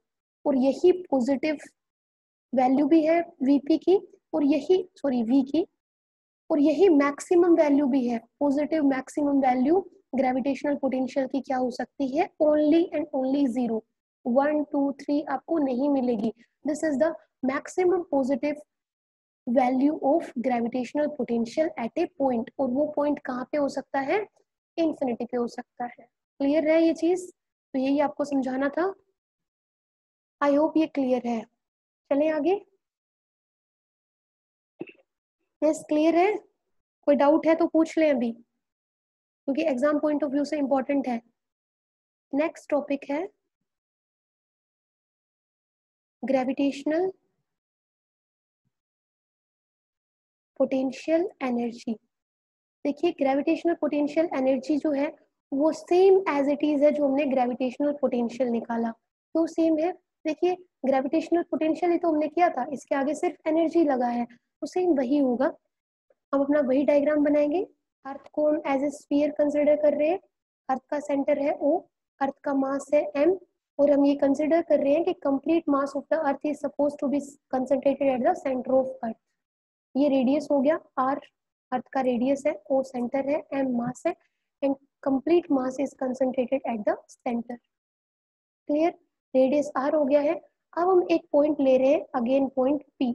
और यही पॉजिटिव वैल्यू भी है वीपी की, और यही सॉरी वी की, और यही मैक्सिमम वैल्यू भी है, positive maximum value gravitational potential की क्या हो सकती है, ओनली एंड ओनली 0। 1 2 3 आपको नहीं मिलेगी। This is the maximum positive value of gravitational potential at a point, और वो पॉइंट कहाँ पे हो सकता है, इंफिनिटी पे हो सकता है। क्लियर है ये चीज, तो यही आपको समझाना था। आई होप ये क्लियर है। चलें आगे। यस क्लियर है, कोई डाउट है तो पूछ लें अभी, क्योंकि एग्जाम पॉइंट ऑफ व्यू से इंपॉर्टेंट है। नेक्स्ट टॉपिक है ग्रेविटेशनल पोटेंशियल एनर्जी। देखिए ग्रेविटेशनल पोटेंशियल एनर्जी जो है वो सेम एज इट इज है जो हमने ग्रेविटेशनल पोटेंशियल निकाला, तो सेम है। देखिए ग्रेविटेशनल पोटेंशियल ही तो हमने किया था, इसके आगे सिर्फ एनर्जी लगा है, तो सेम वही होगा। हम अपना वही डायग्राम बनाएंगे। अर्थ को हम एज ए स्फीयर कंसिडर कर रहे हैं, अर्थ का सेंटर है O, अर्थ का मास है m, और हम ये कंसिडर कर रहे हैं कि complete mass of the earth is suppose to be concentrated at the centre of earth. ये रेडियस हो गया r, अर्थ का रेडियस है, O सेंटर है, m मास है, and complete mass is concentrated at the centre. Clear, radius r हो गया है। अब हम एक पॉइंट ले रहे हैं, again point P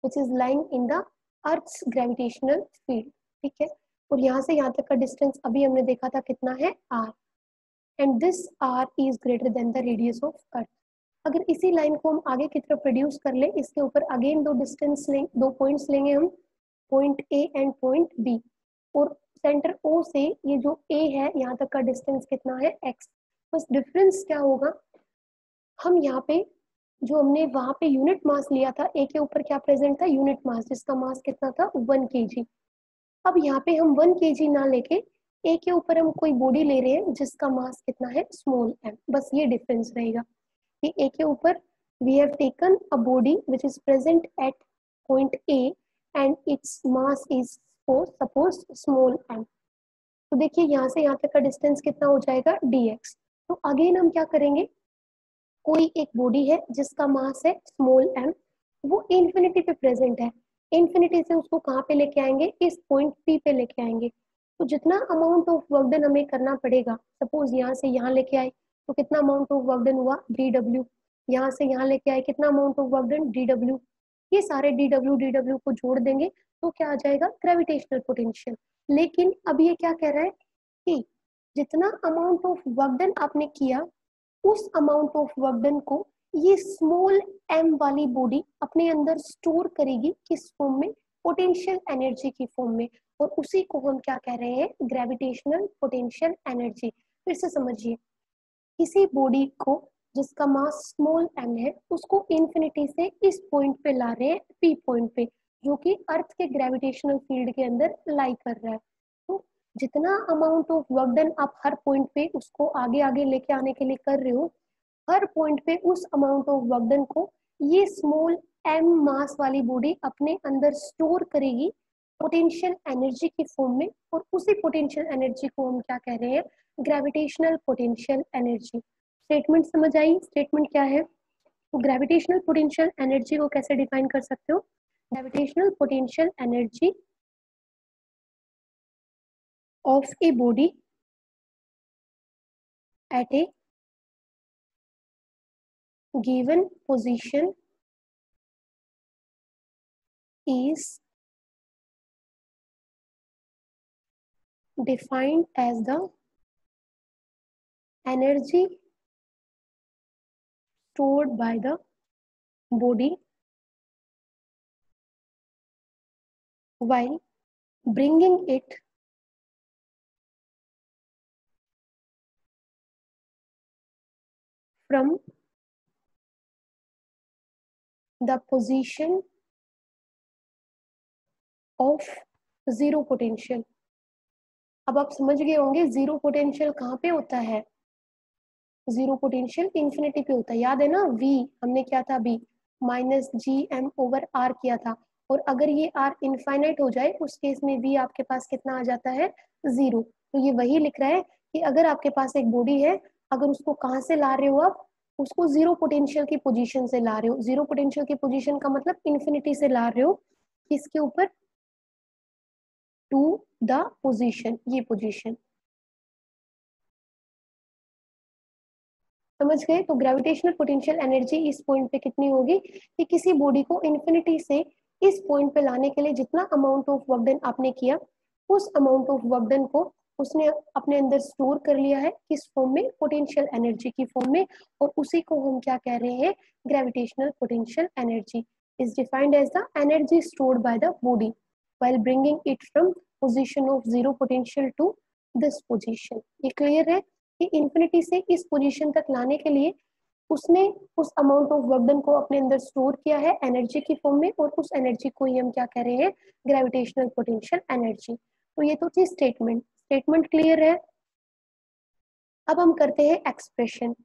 which is lying in the Earth's gravitational field। ठीक है, और यहाँ से यहाँ तक का डिस्टेंस अभी हमने देखा था कितना है, r, and this r is greater than the radius of Earth। अगर इसी लाइन को हम आगे की तरफ प्रोड्यूस कर ले, इसके ऊपर अगेन दो डिस्टेंस लेंगे, दो पॉइंट्स लेंगे हम, point A and point B, और सेंटर O से ये जो A है यहाँ तक का डिस्टेंस कितना है, x। बस डिफरेंस क्या होगा, हम यहाँ पे जो हमने वहां पे यूनिट मास लिया था, ए के ऊपर क्या प्रेजेंट था, यूनिट मास, जिसका मास कितना था, 1 kg। अब यहाँ पे हम 1 kg ना लेके ए के ऊपर हम कोई बॉडी ले रहे हैं जिसका मास कितना है, स्मॉल m। बस ये डिफरेंस रहेगा कि ए के ऊपर we have taken a body which is present at point A and its mass is suppose small m। तो देखिए यहाँ से यहाँ तक का डिस्टेंस कितना हो जाएगा, dx। तो अगेन हम क्या करेंगे, कोई एक बॉडी है जिसका मास है स्मॉल m, वो इन्फिनिटी पे प्रेजेंट है, इन्फिनिटी से उसको कहाँ पे लेके आएंगे, इस पॉइंट P पे लेके आएंगे। तो जितना अमाउंट ऑफ वर्क डन हमें करना पड़ेगा, सपोज यहाँ से यहाँ लेके आए तो कितना अमाउंट ऑफ वर्क डन हुआ, dw। यहाँ से यहाँ लेके आए कितना amount of work done, dw। ये सारे dw को जोड़ देंगे तो क्या आ जाएगा, ग्रेविटेशनल पोटेंशियल। लेकिन अब ये क्या कह रहा है कि जितना अमाउंट ऑफ वर्क डन आपने किया, उस अमाउंट ऑफ वर्क डन को ये स्मॉल m वाली बॉडी अपने अंदर स्टोर करेगी, किस फॉर्म में, पोटेंशियल एनर्जी की फॉर्म में, और उसी को हम क्या कह रहे हैं, ग्रेविटेशनल पोटेंशियल एनर्जी। फिर से समझिए, किसी बॉडी को जिसका मास स्मॉल m है, उसको इन्फिनिटी से इस पॉइंट पे ला रहे हैं, P पॉइंट पे, जो कि अर्थ के ग्रेविटेशनल फील्ड के अंदर लाई कर रहा है। तो जितना अमाउंट ऑफ वर्क डन आप हर पॉइंट पे उसको आगे आगे लेके आने के लिए कर रहे हो, हर पॉइंट पे उस अमाउंट ऑफ वर्क डन को ये स्मॉल m मास वाली बॉडी अपने अंदर स्टोर करेगी पोटेंशियल एनर्जी की फॉर्म में, और उसी पोटेंशियल एनर्जी को हम क्या कह रहे हैं, ग्रेविटेशनल पोटेंशियल एनर्जी। स्टेटमेंट समझ आई? स्टेटमेंट क्या है? तो ग्रेविटेशनल पोटेंशियल एनर्जी को कैसे डिफाइन कर सकते हो? Gravitational potential energy of a body at a given position is defined as the energy stored by the body while bringing it from the position of zero potential। अब आप समझ गए होंगे जीरो पोटेंशियल कहाँ पे होता है? जीरो पोटेंशियल इंफिनिटी पे होता है। याद है ना, v हमने क्या था अभी, minus G M over R किया था। और अगर ये आर इनफाइनाइट हो जाए उस केस में v आपके पास कितना आ जाता है? जीरो। तो ये वही लिख रहा है कि अगर आपके पास एक बॉडी है, अगर उसको कहाँ से ला रहे हो आप, उसको जीरो पोटेंशियल की पोजीशन से ला रहे हो। जीरो पोटेंशियल की पोजीशन का मतलब इंफिनिटी से ला रहे हो, किसके ऊपर? टू द पोजीशन, ये पोजीशन। समझ गए? तो ग्रेविटेशनल पोटेंशियल एनर्जी इस पॉइंट पे कितनी होगी कि किसी बॉडी को इन्फिनिटी से इस पॉइंट पे लाने के लिए जितना अमाउंट ऑफ वर्क डन आपने किया, उस अमाउंट ऑफ वर्क डन को उसने अपने अंदर स्टोर कर लिया है, किस फॉर्म में? पोटेंशियल एनर्जी की फॉर्म में। और उसी को हम क्या कह रहे हैं? Gravitational potential energy is defined as the energy stored by the body while bringing it from position of zero potential to this position. ये क्लियर है कि इंफिनिटी से इस पोजीशन तक लाने के लिए उसने उस अमाउंट ऑफ वर्क डन को अपने अंदर स्टोर किया है एनर्जी की फॉर्म में, और उस एनर्जी को ही हम क्या कह रहे हैं? Gravitational potential energy. तो ये तो थी स्टेटमेंट। स्टेटमेंट क्लियर है? अब हम करते हैं एक्सप्रेशन।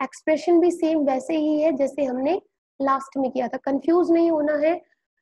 एक्सप्रेशन भी सेम वैसे ही है जैसे हमने लास्ट में किया था, कंफ्यूज नहीं होना है।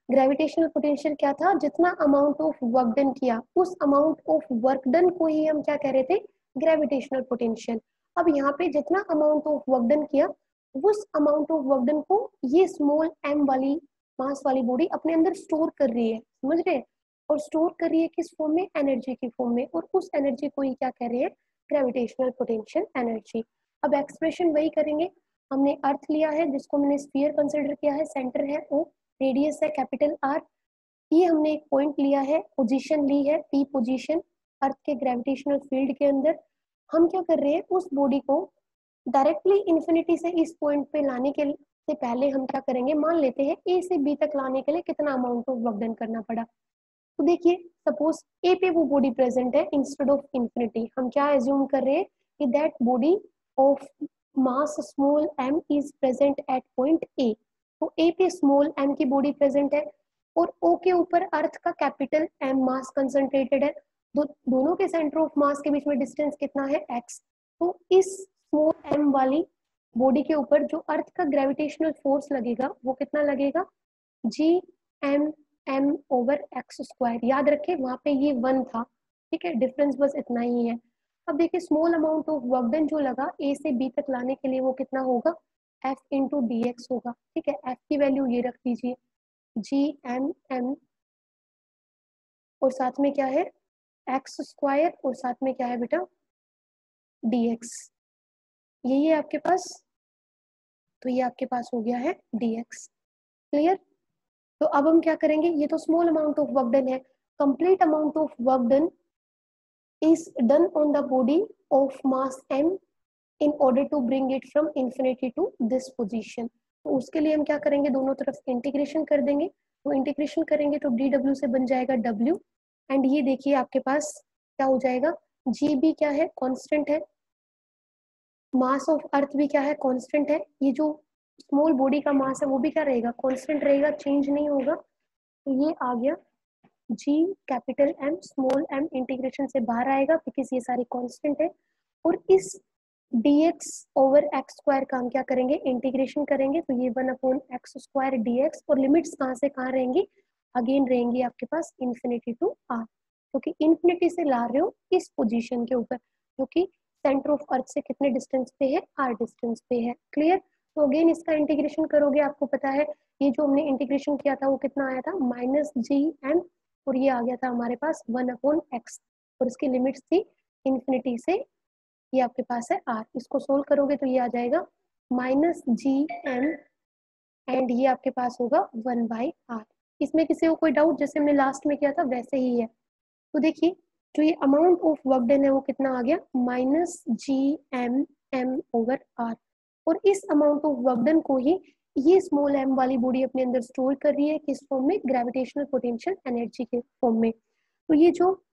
ग्रेविटेशनल पोटेंशियल क्या था? जितना अमाउंट ऑफ वर्क डन किया, उस अमाउंट ऑफ वर्क डन को ही हम क्या कह रहे थे? Gravitational potential. अब यहाँ पे जितना अमाउंट ऑफ वर्क डन किया, उस अमाउंट ऑफ वर्क डन को ये स्मॉल m वाली मास वाली बॉडी अपने अंदर स्टोर कर रही है, समझ रहे? और स्टोर कर रही है किस फॉर्म में? एनर्जी की फॉर्म में। और उस एनर्जी को ही क्या कह रहे हैं? Gravitational potential energy. अब एक्सप्रेशन वही करेंगे। हमने अर्थ लिया है जिसको मैंने स्फीयर कंसिडर किया है, सेंटर है ओ, रेडियस है कैपिटल आर। ये हमने एक पॉइंट लिया है, पोजीशन ली है पी पोजीशन अर्थ के ग्रेविटेशनल फील्ड के अंदर। हम क्या कर रहे हैं? उस बॉडी को डायरेक्टली इन्फिनिटी से इस पॉइंट पे लाने के से पहले हम क्या करेंगे? मान लेते हैं ए से बी तक लाने के लिए कितना अमाउंट ऑफ वर्क डन करना पड़ा। तो देखिए, सपोज ए पे वो बॉडी प्रेजेंट है इंस्टेड ऑफ इंफिनिटी, हम क्या एज्यूम कर रहे हैं कि that body of mass small m is present at point ए। तो ए पे स्मॉल m की बॉडी प्रेजेंट है, और O के ऊपर अर्थ का कैपिटल M मास कंसंट्रेटेड है। दोनों के सेंटर ऑफ मास के बीच में डिस्टेंस कितना है? x। तो इस स्मॉल m वाली बॉडी के ऊपर जो अर्थ का ग्रेविटेशनल फोर्स लगेगा वो कितना लगेगा? G M M over x square. याद रखें वहां पे ये 1 था, ठीक है, डिफरेंस बस इतना ही है। अब देखिए small amount of work done जो लगा ए से बी तक लाने के लिए वो कितना होगा? एफ इंटू डी एक्स होगा, ठीक है। एफ की वैल्यू ये रख दीजिए, जी एम एम, और साथ में क्या है? एक्स स्क्वायर, और साथ में क्या है बेटा? D x. यही है आपके पास, तो ये आपके पास हो गया है डी एक्स। क्लियर? तो अब हम क्या करेंगे? ये तो small amount of work done है। Complete amount of work done is done on the body of mass m in order to bring it from infinity to this position। तो उसके लिए हम क्या करेंगे? दोनों तरफ इंटीग्रेशन कर देंगे। तो इंटीग्रेशन करेंगे तो dw से बन जाएगा w, एंड ये देखिए आपके पास क्या हो जाएगा? gb क्या है? कांस्टेंट है। मास ऑफ अर्थ भी क्या है? कांस्टेंट है। ये जो स्मॉल बॉडी का मास है वो भी क्या रहेगा? कांस्टेंट रहेगा, चेंज नहीं होगा। तो ये आ गया जी capital M small M, integration से बाहर आएगा बिकॉज ये सारी कांस्टेंट है। और इस dx ओवर एक्स स्क्वायर का हम क्या करेंगे, इंटीग्रेशन करेंगे, तो ये 1/x² dx, और लिमिट्स कहाँ से कहाँ रहेंगी, अगेन रहेंगी आपके पास इन्फिनिटी टू r, क्योंकि इन्फिनिटी से ला रहे हो इस पोजीशन के ऊपर, जो कि सेंटर ऑफ अर्थ से कितने डिस्टेंस पे है, r डिस्टेंस पे है। क्लियर। तो अगेन इसका इंटीग्रेशन करोगे, आपको पता है ये जो हमने इंटीग्रेशन किया था वो कितना आया था, -gm, और ये आ गया था हमारे पास 1/x, और इसकी लिमिट्स थी इन्फिनिटी से, ये आपके पास है r। इसको सोल्व करोगे तो ये आ जाएगा -gm, एंड ये आपके पास होगा 1/r। इसमें किसी को कोई डाउट, जैसे हमने लास्ट में किया था वैसे ही है। तो देखिए जो ये अमाउंट ऑफ वर्क डन है वो कितना आ गया, -gm/m/r, और इस अमाउंट ऑफ वर्क डन को ही ये स्मॉल m वाली बॉडी अपने अंदर स्टोर कर रही है, किस फॉर्म में, ग्रेविटेशनल पोटेंशियल एनर्जी के फॉर्म में। तो ये जो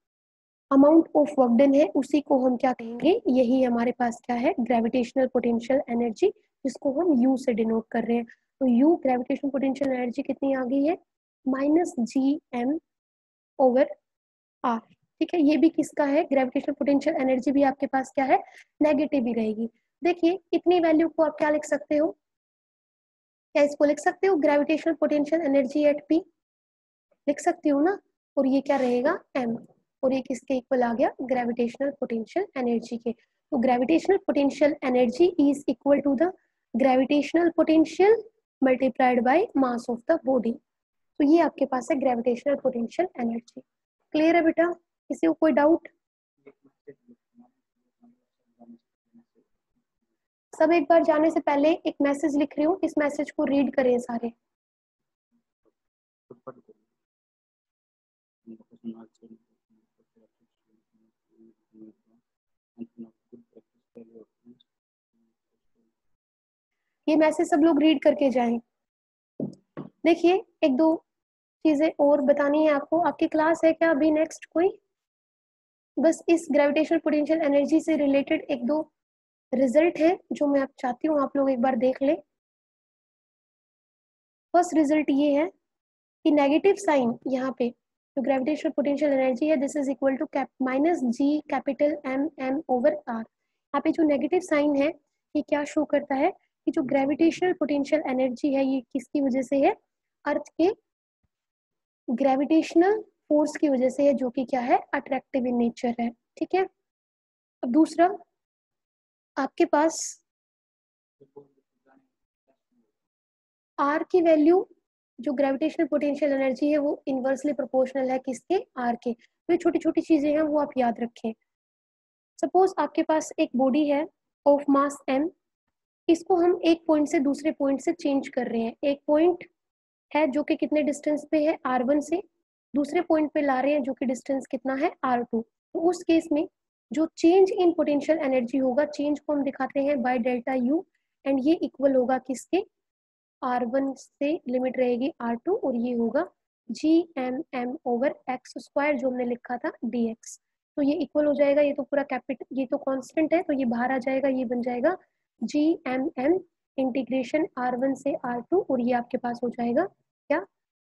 अमाउंट ऑफ वर्क डन है उसी को हम क्या कहेंगे, यही हमारे पास क्या है, ग्रेविटेशनल पोटेंशियल एनर्जी, जिसको हम U से डिनोट कर रहे हैं। तो U ग्रेविटेशनल पोटेंशियल एनर्जी कितनी आ गई है, -gm/r। ठीक है, ये भी किसका है, ग्रेविटेशनल पोटेंशियल एनर्जी भी आपके पास क्या है, नेगेटिव ही रहेगी। देखिए इतनी वैल्यू को आप क्या लिख सकते हो, क्या इसको लिख सकते हो, gravitational potential energy at P, लिख सकते हो ना, और ये क्या रहेगा m, और ये किसके इक्वल आ गया, ग्रेविटेशनल पोटेंशियल एनर्जी के। तो gravitational potential energy is equal to the gravitational potential multiplied by mass of the body. तो ये आपके पास है ग्रेविटेशनल पोटेंशियल एनर्जी। क्लियर है बेटा, किसी को कोई डाउट? सब एक बार जाने से पहले एक मैसेज लिख रही हूँ, इस मैसेज को रीड करें सारे। ये मैसेज सब लोग रीड करके जाएं। देखिए एक दो चीजें और बतानी है आपको, आपकी क्लास है क्या अभी नेक्स्ट कोई, बस इस ग्रेविटेशनल पोटेंशियल एनर्जी से रिलेटेड एक दो रिजल्ट है जो मैं आप चाहती हूँ आप लोग एक बार देख लें। फर्स्ट रिजल्ट ये है कि नेगेटिव साइन यहाँ पे जो ग्रेविटेशनल पोटेंशियल एनर्जी है, this is equal to -G_M/m/r। यहाँ पे जो नेगेटिव साइन है ये क्या शो करता है कि जो ग्रेविटेशनल पोटेंशियल एनर्जी है ये किसकी वजह से है, अर्थ के ग्रेविटेशनल फोर्स की वजह से है, जो कि क्या है, अट्रैक्टिव इन नेचर है। ठीक है, अब दूसरा आपके पास आर की वैल्यू, जो ग्रेविटेशनल पोटेंशियल एनर्जी है वो इनवर्सली प्रोपोर्शनल है किसके, आर के। तो ये छोटी छोटी चीजें हैं वो आप याद रखें। सपोज आपके पास एक बॉडी है ऑफ मास m, इसको हम एक पॉइंट से दूसरे पॉइंट से चेंज कर रहे हैं, एक पॉइंट है जो कि कितने डिस्टेंस पे है, r1 से, दूसरे पॉइंट पे ला रहे हैं जो कि डिस्टेंस कितना है, r2। तो उस केस में जो चेंज इन पोटेंशियल एनर्जी होगा, चेंज को हम दिखाते हैं बाय डेल्टा U, एंड ये इक्वल होगा किसके, r1 से लिमिट रहेगी r2, और ये होगा gm/m/x², जो हमने लिखा था dx। तो ये इक्वल हो जाएगा, ये तो पूरा कैपिटल, ये तो कांस्टेंट है तो ये बाहर आ जाएगा, ये बन जाएगा gmm इंटीग्रेशन r1 से r2, और ये आपके पास हो जाएगा क्या,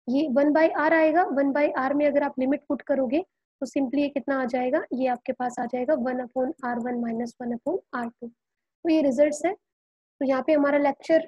ये 1/r आएगा। 1/r में अगर आप लिमिट पुट करोगे तो सिंपली ये कितना आ जाएगा, ये आपके पास आ जाएगा 1/r1 - 1/r2। तो ये रिजल्ट्स है। तो यहाँ पे हमारा लेक्चर